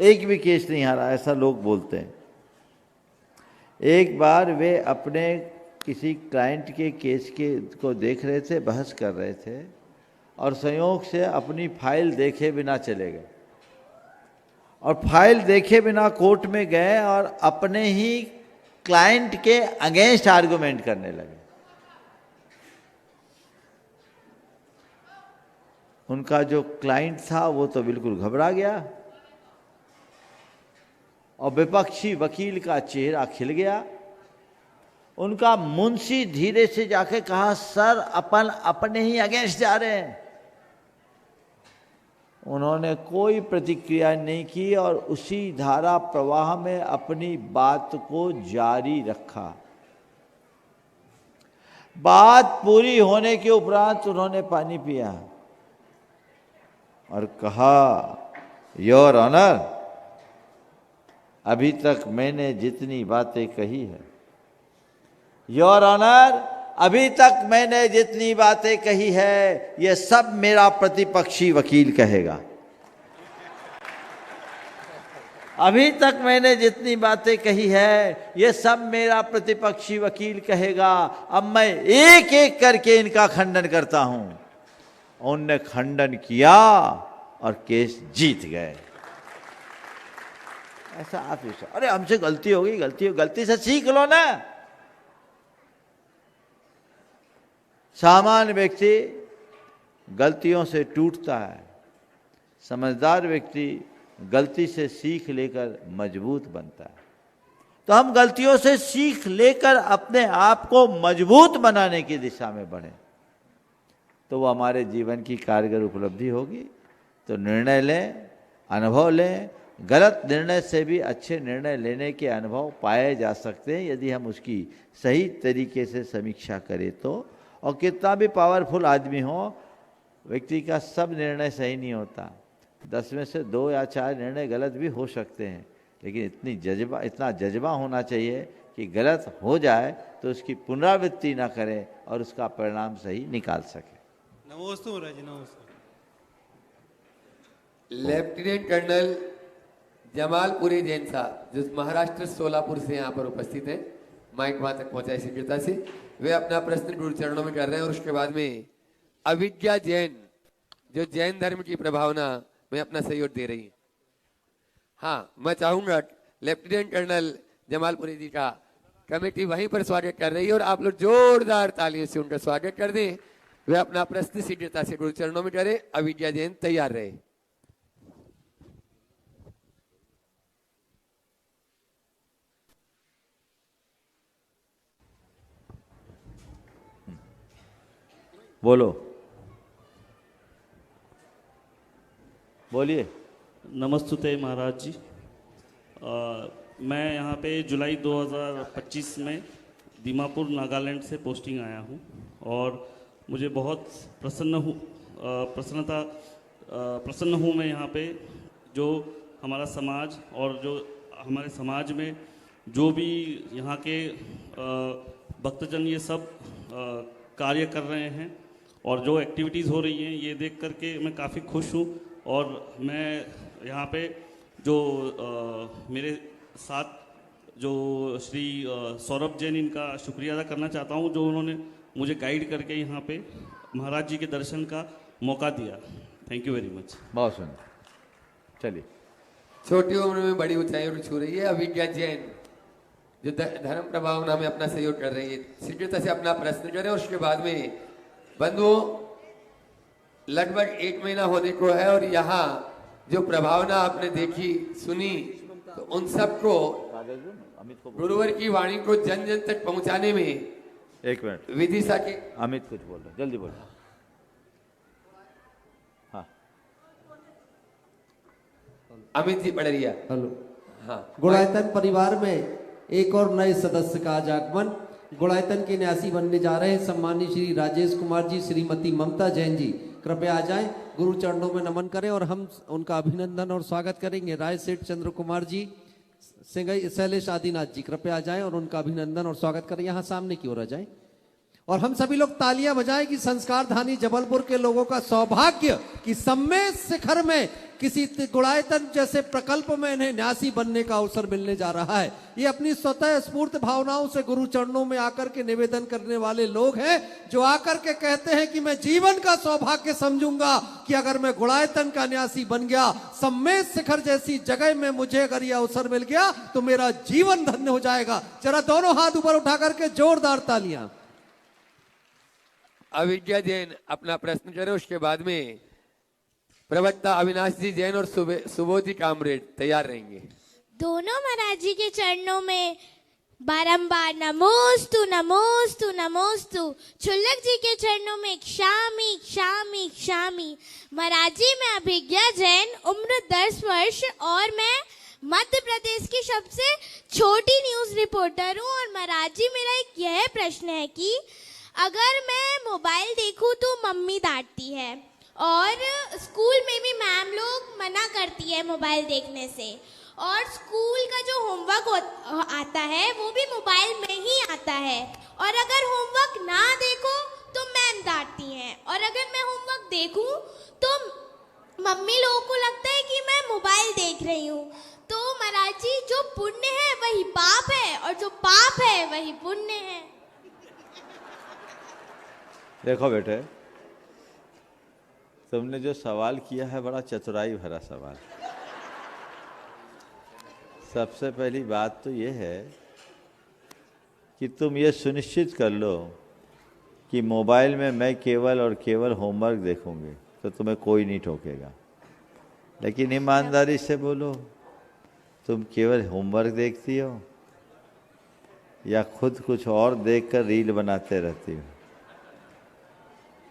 एक भी केस नहीं हारा, ऐसा लोग बोलते हैं। एक बार वे अपने किसी क्लाइंट के केस को देख रहे थे, बहस कर रहे थे, और संयोग से अपनी फाइल देखे बिना चले गए और फाइल देखे बिना कोर्ट में गए और अपने ही क्लाइंट के अगेंस्ट आर्गुमेंट करने लगे। उनका जो क्लाइंट था वो तो बिल्कुल घबरा गया और विपक्षी वकील का चेहरा खिल गया। उनका मुंशी धीरे से जाके कहा, सर अपन अपने ही अगेंस्ट जा रहे हैं। उन्होंने कोई प्रतिक्रिया नहीं की और उसी धारा प्रवाह में अपनी बात को जारी रखा। बात पूरी होने के उपरांत उन्होंने पानी पिया और कहा, योर ऑनर, अभी तक मैंने जितनी बातें कही है, योर ऑनर, अभी तक मैंने जितनी बातें कही है ये सब मेरा प्रतिपक्षी वकील कहेगा। अभी तक मैंने जितनी बातें कही है ये सब मेरा प्रतिपक्षी वकील कहेगा। अब मैं एक एक करके इनका खंडन करता हूं। उनने खंडन किया और केस जीत गए। ऐसा आप सोचो, अरे हमसे गलती हो गई, गलती से सीख लो ना। सामान्य व्यक्ति गलतियों से टूटता है, समझदार व्यक्ति गलती से सीख लेकर मजबूत बनता है। तो हम गलतियों से सीख लेकर अपने आप को मजबूत बनाने की दिशा में बढ़ें तो वो हमारे जीवन की कारगर उपलब्धि होगी। तो निर्णय लें, अनुभव लें। गलत निर्णय से भी अच्छे निर्णय लेने के अनुभव पाए जा सकते हैं यदि हम उसकी सही तरीके से समीक्षा करें तो। और कितना भी पावरफुल आदमी हो, व्यक्ति का सब निर्णय सही नहीं होता। 10 में से 2 या 4 निर्णय गलत भी हो सकते हैं, लेकिन इतना जज्बा होना चाहिए कि गलत हो जाए तो उसकी पुनरावृत्ति ना करें और उसका परिणाम सही निकाल सके। नमस्ते महाराज जी, नमस्ते। लेफ्टिनेंट कर्नल जमालपुरी जैन साहब जो महाराष्ट्र सोलापुर से यहाँ पर उपस्थित हैं, माइक वहां तक पहुंचाए शीघ्रता से। वे अपना प्रश्न गुरु चरणों में कर रहे हैं और उसके बाद में अविज्ञा जैन जो जैन धर्म की प्रभावना में अपना सहयोग दे रही है। हाँ, मैं चाहूंगा लेफ्टिनेंट कर्नल जमालपुरी जी का कमेटी वहीं पर स्वागत कर रही है और आप लोग जोरदार तालियों से उनका स्वागत कर दें। वे अपना प्रश्न शीघ्रता से गुरु चरणों में करें। अविज्ञा जैन तैयार रहे। बोलो, बोलिए। नमस्ते महाराज जी। मैं यहाँ पे जुलाई 2025 में दीमापुर नागालैंड से पोस्टिंग आया हूँ और मुझे बहुत प्रसन्न हूँ मैं यहाँ पे जो हमारा समाज और जो हमारे समाज में जो भी यहाँ के भक्तजन ये सब कार्य कर रहे हैं और जो एक्टिविटीज़ हो रही हैं ये देख करके मैं काफ़ी खुश हूँ। और मैं यहाँ पे जो मेरे साथ जो श्री सौरभ जैन, इनका शुक्रिया अदा करना चाहता हूँ जो उन्होंने मुझे गाइड करके यहाँ पे महाराज जी के दर्शन का मौका दिया। Thank you very much. बहुत सुंदर। चलिए। छोटी उम्र में बड़ी ऊंचाइयों को छू रही है अविज्ञा जैन जो धर्म प्रभावना में अपना सहयोग कर रही है। शीघ्रता से अपना प्रश्न करें और उसके बाद में बंधुओं लगभग 1 महीना होने को है और यहाँ जो प्रभावना आपने देखी सुनी तो उन सबको गुरुवर की वाणी को जन जन तक पहुंचाने में 1 मिनट विदिशा के अमित कुछ बोल रहे, जल्दी बोलो। हाँ, अमित जी पड़रिया। हेलो। हाँ, गुणायतन परिवार में एक और नए सदस्य का आज आगमन। गुणायतन के न्यासी बनने जा रहे हैं सम्मानित श्री राजेश कुमार जी, श्रीमती ममता जैन जी, कृपया आ जाएं, गुरु चरणों में नमन करें और हम उनका अभिनंदन और स्वागत करेंगे। राय सेठ चंद्र कुमार जी, शैलेश आदिनाथ जी कृपया आ जाएं और उनका अभिनंदन और स्वागत करें। यहाँ सामने की ओर आ जाएं और हम सभी लोग तालियां बजाएं कि संस्कार धानी जबलपुर के लोगों का सौभाग्य कि सम्मेद शिखर में किसी गुणायतन जैसे प्रकल्प में इन्हें न्यासी बनने का अवसर मिलने जा रहा है। ये अपनी स्वतः स्फूर्त भावनाओं से गुरु चरणों में आकर के निवेदन करने वाले लोग हैं जो आकर के कहते हैं कि मैं जीवन का सौभाग्य समझूंगा कि अगर मैं गुणायतन का न्यासी बन गया, सम्मेद शिखर जैसी जगह में मुझे अगर यह अवसर मिल गया तो मेरा जीवन धन्य हो जाएगा। जरा दोनों हाथ ऊपर उठा करके जोरदार तालियां। अविज्ञा जैन अपना प्रश्न करें, उसके बाद में प्रवक्ता अविनाश जी जैन और सुबोधि कामरेड तैयार रहेंगे। दोनों महाराज जी के चरणों में बारंबार नमोस्तु नमोस्तु नमोस्तु। छुल्लक जी के चरणों में क्षामी क्षामी क्षामी। महाराज जी मैं अभिज्ञा जैन, उम्र 10 वर्ष और मैं मध्य प्रदेश की सबसे छोटी न्यूज रिपोर्टर हूँ। और महाराज जी मेरा एक यह प्रश्न है कि अगर मैं मोबाइल देखूं तो मम्मी डांटती है और स्कूल में भी मैम लोग मना करती है मोबाइल देखने से, और स्कूल का जो होमवर्क आता है वो भी मोबाइल में ही आता है, और अगर होमवर्क ना देखो तो मैम डांटती हैं, और अगर मैं होमवर्क देखूं तो मम्मी लोगों को लगता है कि मैं मोबाइल देख रही हूँ। तो महाराज जी जो पुण्य है वही पाप है और जो पाप है वही पुण्य है। देखो बेटे, तुमने जो सवाल किया है बड़ा चतुराई भरा सवाल। सबसे पहली बात तो ये है कि तुम ये सुनिश्चित कर लो कि मोबाइल में मैं केवल और केवल होमवर्क देखूंगी तो तुम्हें कोई नहीं टोकेगा। लेकिन ईमानदारी से बोलो, तुम केवल होमवर्क देखती हो या खुद कुछ और देखकर रील बनाते रहती हो?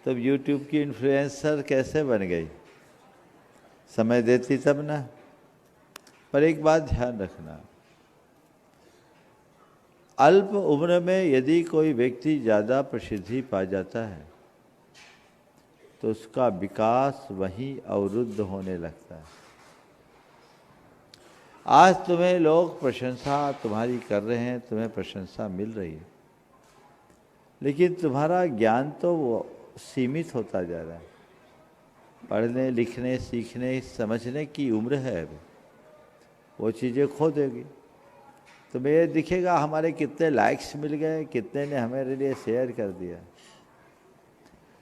तब YouTube की इन्फ्लुएंसर कैसे बन गई? समय देती तब ना। पर एक बात ध्यान रखना, अल्प उम्र में यदि कोई व्यक्ति ज़्यादा प्रसिद्धि पा जाता है तो उसका विकास वहीं अवरुद्ध होने लगता है। आज तुम्हें लोग प्रशंसा तुम्हारी कर रहे हैं, तुम्हें प्रशंसा मिल रही है, लेकिन तुम्हारा ज्ञान तो वो सीमित होता जा रहा है। पढ़ने लिखने सीखने समझने की उम्र है अभी, वो चीज़ें खो देगी। तुम्हें ये दिखेगा हमारे कितने लाइक्स मिल गए, कितने ने हमारे लिए शेयर कर दिया,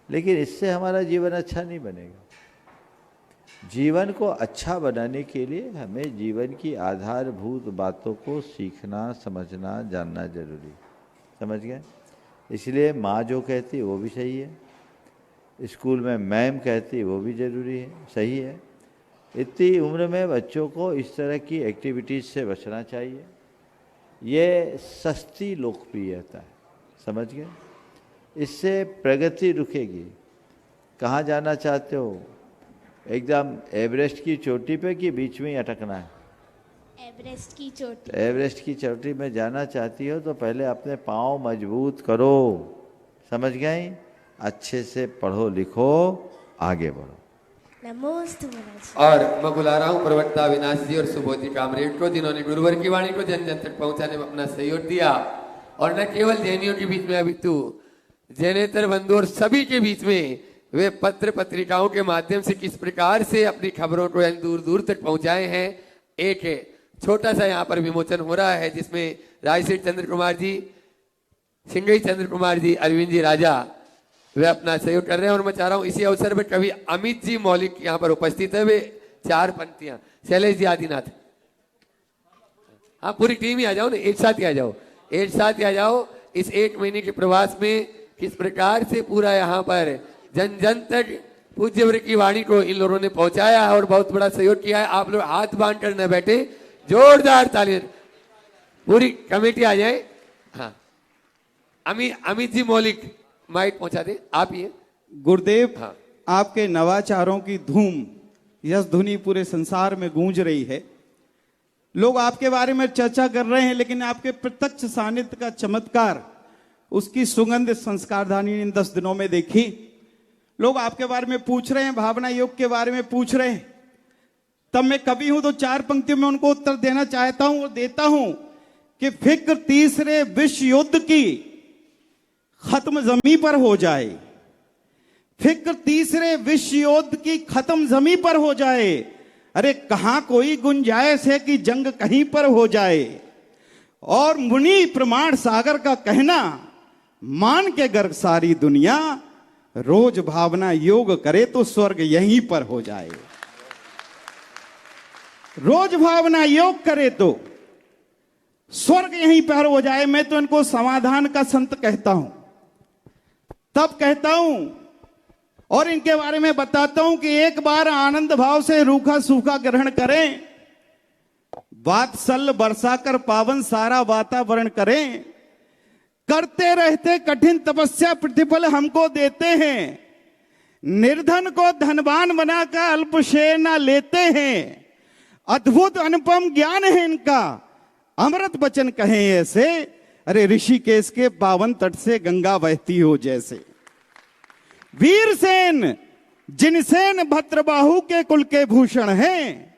लेकिन इससे हमारा जीवन अच्छा नहीं बनेगा। जीवन को अच्छा बनाने के लिए हमें जीवन की आधारभूत बातों को सीखना समझना जानना जरूरी। समझ गए? इसलिए माँ जो कहती वो भी सही है, स्कूल में मैम कहती वो भी जरूरी है, सही है। इतनी उम्र में बच्चों को इस तरह की एक्टिविटीज़ से बचना चाहिए। ये सस्ती लोकप्रियता है, समझ गए? इससे प्रगति रुकेगी। कहाँ जाना चाहते हो? एकदम एवरेस्ट की चोटी पे कि बीच में ही अटकना है? एवरेस्ट की चोटी। एवरेस्ट की चोटी में जाना चाहती हो तो पहले अपने पाँव मजबूत करो, समझ गए? अच्छे से पढ़ो लिखो, आगे बढ़ो। नमोस्तु महाराज। और मैं बुला रहा हूँ प्रवक्ता अविनाश जी और सुबोधि कामरेड को, जिन्होंने गुरुवर की वाणी को जन जन तक पहुंचाने में अपना सहयोग दिया। और न केवल जैनियों के बीच में अपितु जैनेतर बंधु और सभी के बीच में वे पत्र पत्रिकाओं के माध्यम से किस प्रकार से अपनी खबरों को दूर दूर तक पहुंचाए हैं। एक छोटा सा यहाँ पर विमोचन हो रहा है, जिसमें रायसेठ चंद्र कुमार जी, सिंगई चंद्र कुमार जी, अरविंद जी राजा वे अपना सहयोग कर रहे हैं। और मैं चाह रहा हूँ इसी अवसर पर कवि अमित जी मौलिक यहाँ पर उपस्थित है, वे 4 पंक्तियां। शैलेश जी आदिनाथ, हाँ पूरी टीम ही आ जाओ ना, एक साथ ही आ जाओ, एक साथ ही आ जाओ। इस 1 महीने के प्रवास में किस प्रकार से पूरा यहाँ पर जन जन तक पूज्यवर की वाणी को इन लोगों ने पहुंचाया है और बहुत बड़ा सहयोग किया है। आप लोग हाथ बांध कर न बैठे, जोरदार तालियां, पूरी कमेटी आ जाए। हाँ अमित जी मौलिक माइक पहुंचा दे, आप ही गुरुदेव। हाँ। आपके नवाचारों की धूम यश धुनी पूरे संसार में गूंज रही है। लोग आपके बारे में चर्चा कर रहे हैं, लेकिन आपके प्रत्यक्ष सानिध्य का चमत्कार, उसकी सुगंध संस्कारधानी ने इन 10 दिनों में देखी। लोग आपके बारे में पूछ रहे हैं, भावना योग के बारे में पूछ रहे हैं। तब मैं कवि हूं तो 4 पंक्तियों में उनको उत्तर देना चाहता हूं और देता हूं कि फिक्र तीसरे विश्व युद्ध की खत्म जमी पर हो जाए, फिक्र तीसरे विश्व युद्ध की खत्म जमी पर हो जाए। अरे कहां कोई गुंजाइश है कि जंग कहीं पर हो जाए। और मुनि प्रमाण सागर का कहना मान के गर्ग सारी दुनिया, रोज भावना योग करे तो स्वर्ग यहीं पर हो जाए। रोज भावना योग करे तो स्वर्ग यहीं पर हो जाए। मैं तो इनको समाधान का संत कहता हूं, तब कहता हूं और इनके बारे में बताता हूं कि एक बार आनंद भाव से रूखा सूखा ग्रहण करें, वात्सल्य बरसाकर पावन सारा वातावरण करें। करते रहते कठिन तपस्या प्रतिफल हमको देते हैं। निर्धन को धनवान बनाकर अल्पशेर ना लेते हैं। अद्भुत अनुपम ज्ञान है इनका, अमृत वचन कहें ऐसे। अरे ऋषिकेश के पावन तट से गंगा बहती हो जैसे। वीरसेन जिनसेन भद्रबाहु के कुल के भूषण हैं,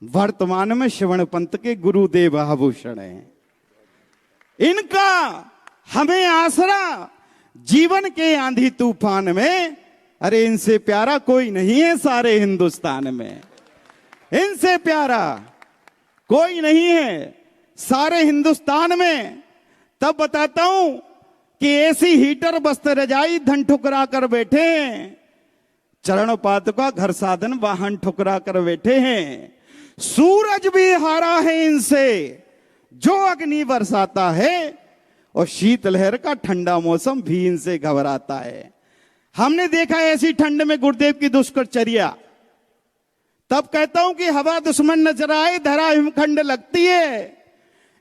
वर्तमान में श्रवण पंत के गुरुदेव आभूषण हैं। इनका हमें आसरा जीवन के आंधी तूफान में। अरे इनसे प्यारा कोई नहीं है सारे हिंदुस्तान में, इनसे प्यारा कोई नहीं है सारे हिंदुस्तान में। तब बताता हूं कि ऐसी हीटर बस्ते रजाई धन ठुकरा कर बैठे हैं। चरण पादुका घर साधन वाहन ठुकरा कर बैठे हैं। सूरज भी हारा है इनसे जो अग्नि बरसाता है, और शीतलहर का ठंडा मौसम भी इनसे घबराता है। हमने देखा ऐसी ठंड में गुरुदेव की दुष्कर्चर्या। तब कहता हूं कि हवा दुश्मन नजर आए धरा हिमखंड लगती है।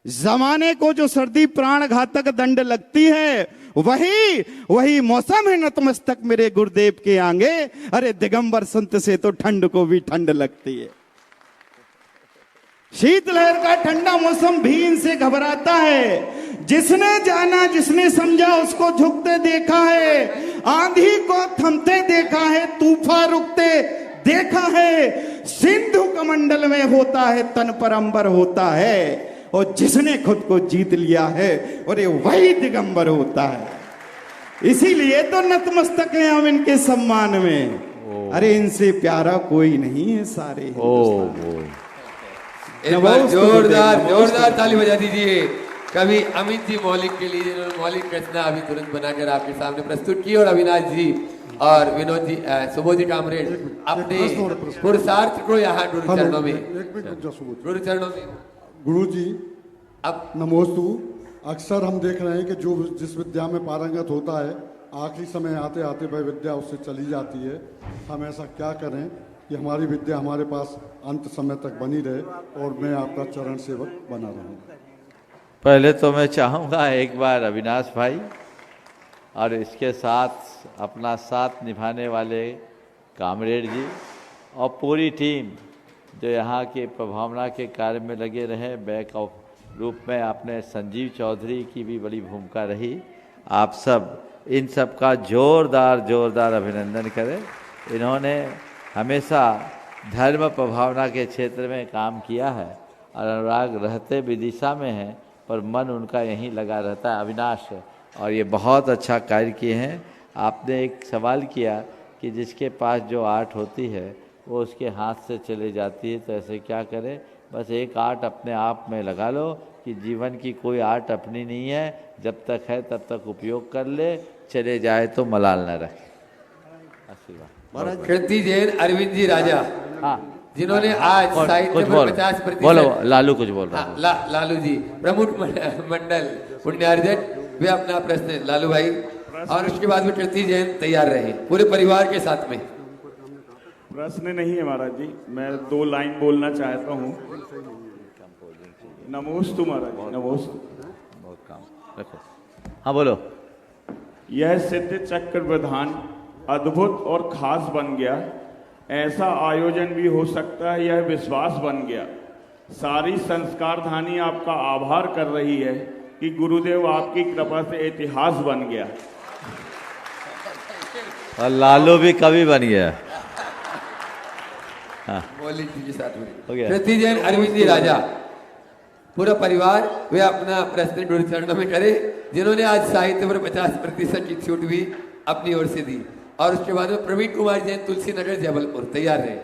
जमाने को जो सर्दी प्राण घातक दंड लगती है, वही मौसम है नतमस्तक मेरे गुरुदेव के आगे। अरे दिगंबर संत से तो ठंड को भी ठंड लगती है। शीतलहर का ठंडा मौसम भी इनसे घबराता है। जिसने जाना जिसने समझा उसको झुकते देखा है, आंधी को थमते देखा है, तूफान रुकते देखा है। सिंधु कमंडल में होता है तन पर अंबर होता है, और जिसने खुद को जीत लिया है और ये वही दिगंबर होता है। इसीलिए तो नतमस्तक हैं हम इनके सम्मान में। अरे इनसे प्यारा कोई नहीं है सारे हिंदुस्तान। एक बार जोरदार ताली बजा दीजिए कवि अमित जी मौलिक के लिए, जिन्होंने मौलिक रचना अभी तुरंत बनाकर आपके सामने प्रस्तुत की। और अविनाश जी और विनोद जी, सुबोध जी कामरेड अपने पुरुषार्थ को यहाँ गुरु चरणों में गुरु जी अब नमोस्तु। अक्सर हम देख रहे हैं कि जो जिस विद्या में पारंगत होता है, आखिरी समय आते आते वह विद्या उससे चली जाती है। हम ऐसा क्या करें कि हमारी विद्या हमारे पास अंत समय तक बनी रहे और मैं आपका चरण सेवक बना रहूं। पहले तो मैं चाहूँगा एक बार अविनाश भाई और इसके साथ अपना साथ निभाने वाले कामरेड जी और पूरी टीम जो यहाँ के प्रभावना के कार्य में लगे रहे, बैक ऑफ रूप में आपने संजीव चौधरी की भी बड़ी भूमिका रही। आप सब इन सब का जोरदार अभिनंदन करें। इन्होंने हमेशा धर्म प्रभावना के क्षेत्र में काम किया है और अनुराग रहते विदिशा में हैं, पर मन उनका यहीं लगा रहता है। अविनाश, और ये बहुत अच्छा कार्य किए हैं। आपने एक सवाल किया कि जिसके पास जो आर्ट होती है वो उसके हाथ से चले जाती है, तो ऐसे क्या करें? बस एक आर्ट अपने आप में लगा लो कि जीवन की कोई आर्ट अपनी नहीं है, जब तक है तब तक उपयोग कर ले, चले जाए तो मलाल न रखे। आशीर्वाद। कीर्ति जैन, अरविंद जी राजा, हाँ, जिन्होंने आज साहित्य पर 50% बोलो, लालू कुछ बोल रहा है। लालू जी प्रमुख मंडल पुण्यार्जन, वे अपना प्रश्न लालू भाई, और उसके बाद में कीर्ति जैन तैयार रहे पूरे परिवार के साथ में। प्रश्न नहीं है महाराज जी, मैं 2 लाइन बोलना चाहता हूँ। नमोस्तु महाराज जी, नमोस्तु। बहुत काम रखो। हाँ बोलो। यह सिद्ध चक्र विधान अद्भुत और खास बन गया। ऐसा आयोजन भी हो सकता है, यह विश्वास बन गया। सारी संस्कार धानी आपका आभार कर रही है कि गुरुदेव आपकी कृपा से इतिहास बन गया। और लालू भी कवि बन गया। हाँ। कीर्ति जैन, अरविंद जी राजा, पूरा परिवार वे अपना प्रश्न गुरु चरणों में करे, जिन्होंने आज साहित्य पर 50% की छूट भी अपनी ओर से दी। और उसके बाद में प्रवीण कुमार जैन, तुलसी नगर, जबलपुर, तैयार रहे।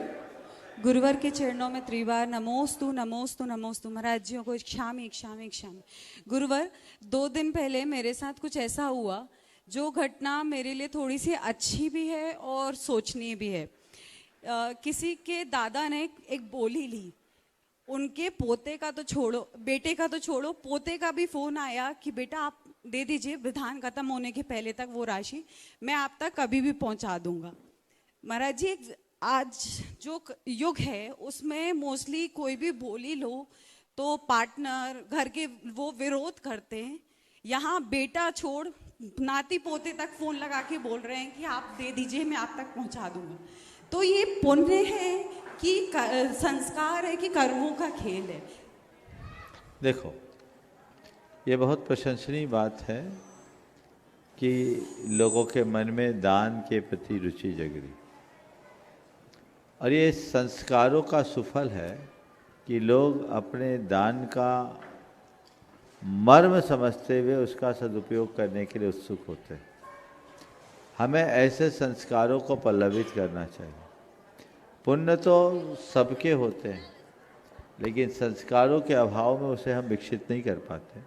गुरुवर के चरणों में त्रिवार नमोस्तु नमोस्तु नमोस्तु। महाराज जियों को क्षामी क्षामी क्षामी। गुरुवर, 2 दिन पहले मेरे साथ कुछ ऐसा हुआ जो घटना मेरे लिए थोड़ी सी अच्छी भी है और सोचनीय भी है। किसी के दादा ने एक बोली ली, उनके पोते का तो छोड़ो, बेटे का तो छोड़ो, पोते का भी फोन आया कि बेटा आप दे दीजिए, विधान खत्म होने के पहले तक वो राशि मैं आप तक कभी भी पहुंचा दूंगा। महाराज जी, आज जो युग है उसमें मोस्टली कोई भी बोली लो तो पार्टनर, घर के, वो विरोध करते हैं। यहाँ बेटा छोड़ नाती पोते तक फोन लगा के बोल रहे हैं कि आप दे दीजिए, मैं आप तक पहुंचा दूंगा। तो ये पुण्य है कि संस्कार है कि कर्मों का खेल है? देखो, ये बहुत प्रशंसनीय बात है कि लोगों के मन में दान के प्रति रुचि जग रही, और ये संस्कारों का सुफल है कि लोग अपने दान का मर्म समझते हुए उसका सदुपयोग करने के लिए उत्सुक होते हैं। हमें ऐसे संस्कारों को पल्लवित करना चाहिए। पुण्य तो सबके होते हैं, लेकिन संस्कारों के अभाव में उसे हम विकसित नहीं कर पाते,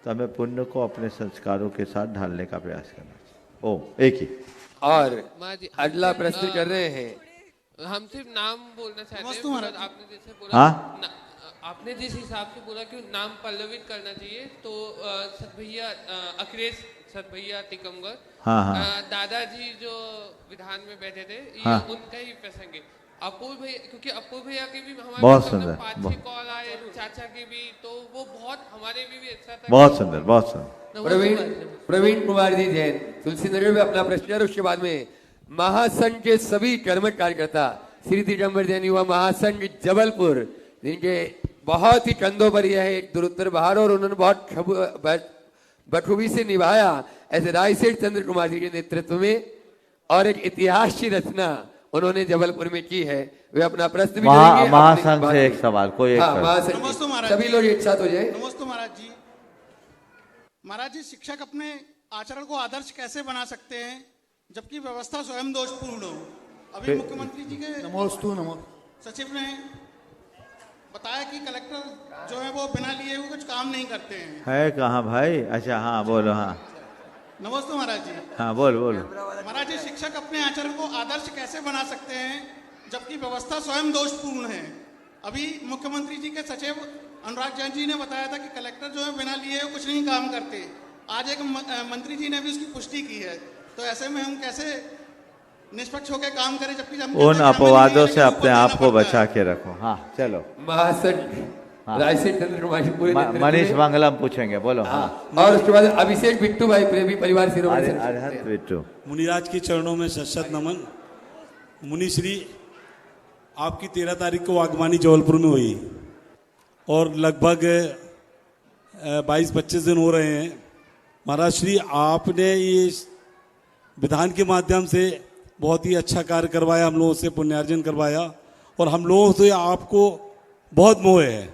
तो हमें पुण्य को अपने संस्कारों के साथ ढालने का प्रयास करना चाहिए। ओम एक ही। और अगला प्रश्न कर रहे हैं, हम सिर्फ नाम बोलना चाहते हैं। आपने जैसे बोला, हाँ? आपने जिस हिसाब से बोला कि नाम पल्लवित करना चाहिए, तो सतभैया अखिलेश सतभैया टिकमगर, हाँ। दादाजी जो विधान में बैठे थे, ये हाँ। उनका ही प्रसंग है। अपूर्व भैया, क्योंकि अपूर्व भैया के भी हमारे बहुत पास सुंदर, 5-6 कॉल आए, चाचा के भी, तो वो बहुत हमारे भी अच्छा था। बहुत सुंदर, बहुत सुंदर। प्रवीण कुमार जी जैन तुलसी नगर में अपना प्रश्न और उसके बाद में महासंघ के सभी कर्मठ कार्यकर्ता श्री दिगंबर जैन युवा महासंघ जबलपुर, जिनके बहुत ही कंधों पर यह एक दुरुत्तर भार और उन्होंने बहुत बखूबी से निभाया, ऐसे रायसेठ चंद्र कुमार जी के नेतृत्व में और एक इतिहास की रचना उन्होंने जबलपुर में की है। वे अपना प्रश्न भी करेंगे। महासंघ से एक सवाल, कोई एक नमस्ते महाराज, सभी लोग एक साथ हो जाए। नमस्ते महाराज जी। महाराज जी, शिक्षक अपने आचरण को आदर्श कैसे बना सकते हैं जबकि व्यवस्था स्वयं दोषपूर्ण हो? अभी मुख्यमंत्री जी के सचिव ने बताया कि कलेक्टर जो है वो बिना लिए हुए कुछ काम नहीं करते हैं। है कहाँ भाई? अच्छा हाँ बोलो। हाँ नमस्ते महाराज जी। हाँ बोलो। महाराज जी, शिक्षक अपने आचरण को आदर्श कैसे बना सकते हैं जबकि व्यवस्था स्वयं दोषपूर्ण है? अभी मुख्यमंत्री जी के सचिव अनुराग जैन जी ने बताया था कि कलेक्टर जो है बिना लिए कुछ नहीं काम करते। आज एक मंत्री जी ने भी उसकी पुष्टि की है। तो ऐसे में हम कैसे निष्पक्ष होकर काम करें जबकि हम उन अपवादों से अपने आप को बचा के रखो। हाँ चलो। मनीष मंगलम पूछेंगे, बोलो। हाँ। और उसके बाद अभिषेक बिट्टू भाई प्रेमी परिवार बिट्टू। मुनिराज के चरणों में शत नमन। मुनिश्री, आपकी 13 तारीख को वागवानी जबलपुर में हुई और लगभग 22-25 दिन हो रहे हैं। महाराज श्री, आपने ये विधान के माध्यम से बहुत ही अच्छा कार्य करवाया, हम लोगों से पुण्यार्जन करवाया और हम लोगों से आपको बहुत मोह है,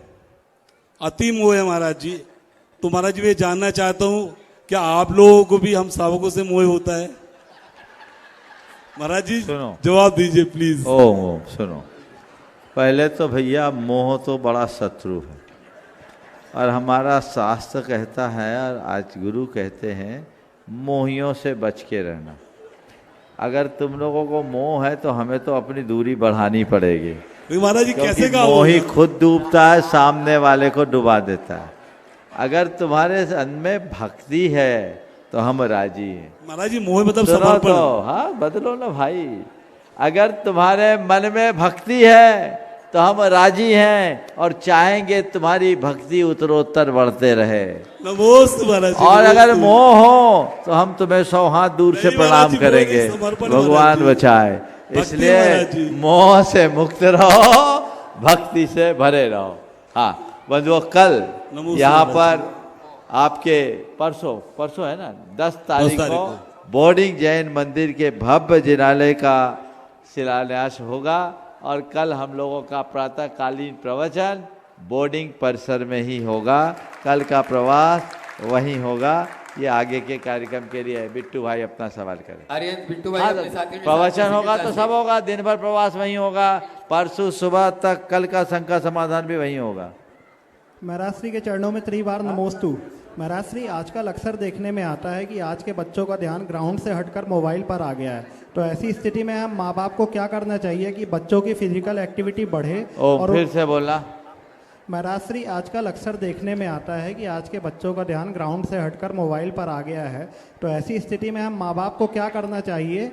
अति मोह है महाराज जी। तो महाराज जी, मैं जानना चाहता हूँ क्या आप लोगों को भी हम श्रावकों से मोह होता है? महाराज जी सुनो, जवाब दीजिए प्लीज। ओ सुनो, पहले तो भैया मोह तो बड़ा शत्रु है और हमारा शास्त्र कहता है और आज गुरु कहते हैं मोहियों से बच के रहना। अगर तुम लोगों को मोह है तो हमें तो अपनी दूरी बढ़ानी पड़ेगी। महाराज जी कैसे का मोही खुद डूबता है, सामने वाले को डुबा देता है। अगर तुम्हारे में भक्ति है तो हम राजी हैं। महाराज जी, मोह मतलब समर्पण। तो हाँ बदलो ना भाई। अगर तुम्हारे मन में भक्ति है तो हम राजी हैं और चाहेंगे तुम्हारी भक्ति उत्तरोत्तर बढ़ते रहे। नमोस्तु महाराज जी। और अगर मोह हो तो हम तुम्हें 100 हाथ दूर से प्रणाम करेंगे, भगवान बचाए। इसलिए मोह से मुक्त रहो, भक्ति से भरे रहो। हाँ बंधुओं, कल यहाँ पर आपके परसों है ना 10 तारीख को बोर्डिंग जैन मंदिर के भव्य जिनालय का शिलान्यास होगा और कल हम लोगों का प्रातःकालीन प्रवचन बोर्डिंग परिसर में ही होगा। कल का प्रवास वहीं होगा। ये आगे के कार्यक्रम के लिए बिट्टू भाई अपना सवाल करें। आर्यन बिट्टू भाई अपने साथियों के प्रवचन साथ होगा तो सब होगा, दिन भर प्रवास वहीं होगा। परसों सुबह तक कल का संघ का समाधान भी वहीं होगा। महाराज श्री के चरणों में त्रिवार नमोस्तु। महाराज श्री, आजकल अक्सर देखने में आता है कि आज के बच्चों का ध्यान ग्राउंड से हटकर मोबाइल पर आ गया है। तो ऐसी स्थिति में हम माँ बाप को क्या करना चाहिए कि बच्चों की फिजिकल एक्टिविटी बढ़े? और फिर से बोलना। महाराज श्री, आजकल अक्सर देखने में आता है कि आज के बच्चों का ध्यान ग्राउंड से हटकर मोबाइल पर आ गया है। तो ऐसी स्थिति में हम माँ बाप को क्या करना चाहिए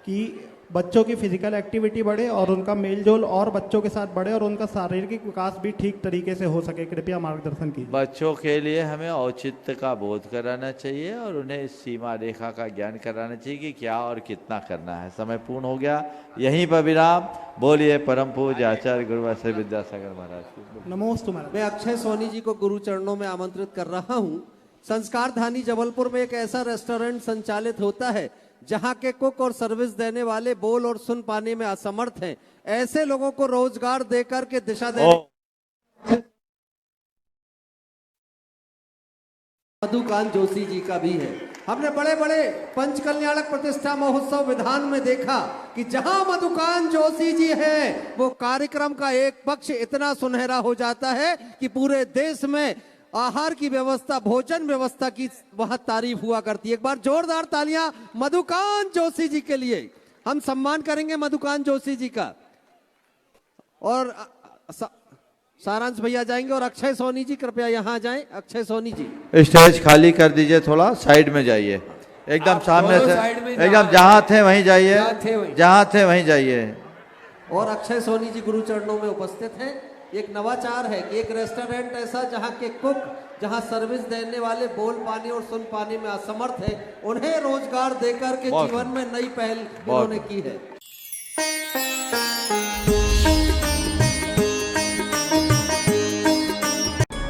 कि बच्चों की फिजिकल एक्टिविटी बढ़े और उनका मेलजोल और बच्चों के साथ बढ़े और उनका शारीरिक विकास भी ठीक तरीके से हो सके? कृपया मार्गदर्शन कीजिए। बच्चों के लिए हमें औचित्य का बोध कराना चाहिए और उन्हें सीमा रेखा का ज्ञान कराना चाहिए कि क्या और कितना करना है। समय पूर्ण हो गया, यहीं पर विराम। बोलिए परम पूज्य आचार्य गुरुवर श्री विद्यासागर महाराज। नमोस्तु महाराज। मैं अक्षय सोनी जी को गुरु चरणों में आमंत्रित कर रहा हूँ। संस्कार धानी जबलपुर में एक ऐसा रेस्टोरेंट संचालित होता है जहां के कुक और सर्विस देने वाले बोल और सुन पाने में असमर्थ हैं। ऐसे लोगों को रोजगार देकर के दिशा देने मधुकांत जोशी जी का भी है। हमने बड़े बड़े पंच कल्याणक प्रतिष्ठा महोत्सव विधान में देखा कि जहां मधुकांत जोशी जी हैं, वो कार्यक्रम का एक पक्ष इतना सुनहरा हो जाता है कि पूरे देश में आहार की व्यवस्था, भोजन व्यवस्था की वहां तारीफ हुआ करती है। एक बार जोरदार तालियां मधुकांत जोशी जी के लिए। हम सम्मान करेंगे मधुकांत जोशी जी का। और सारांश भैया जाएंगे और अक्षय सोनी जी कृपया यहाँ जाएं। अक्षय सोनी जी स्टेज खाली कर दीजिए, थोड़ा साइड में जाइए, एकदम सामने से, एकदम जहाँ थे वहीं जाइए, जहाँ थे वहीं जाइए। और अक्षय सोनी जी गुरु चरणों में उपस्थित हैं। एक नवाचार है कि एक रेस्टोरेंट ऐसा जहां के कुक, जहां सर्विस देने वाले बोल पाने और सुन पाने में असमर्थ है, उन्हें रोजगार देकर के जीवन में नई पहल इन्होंने की है।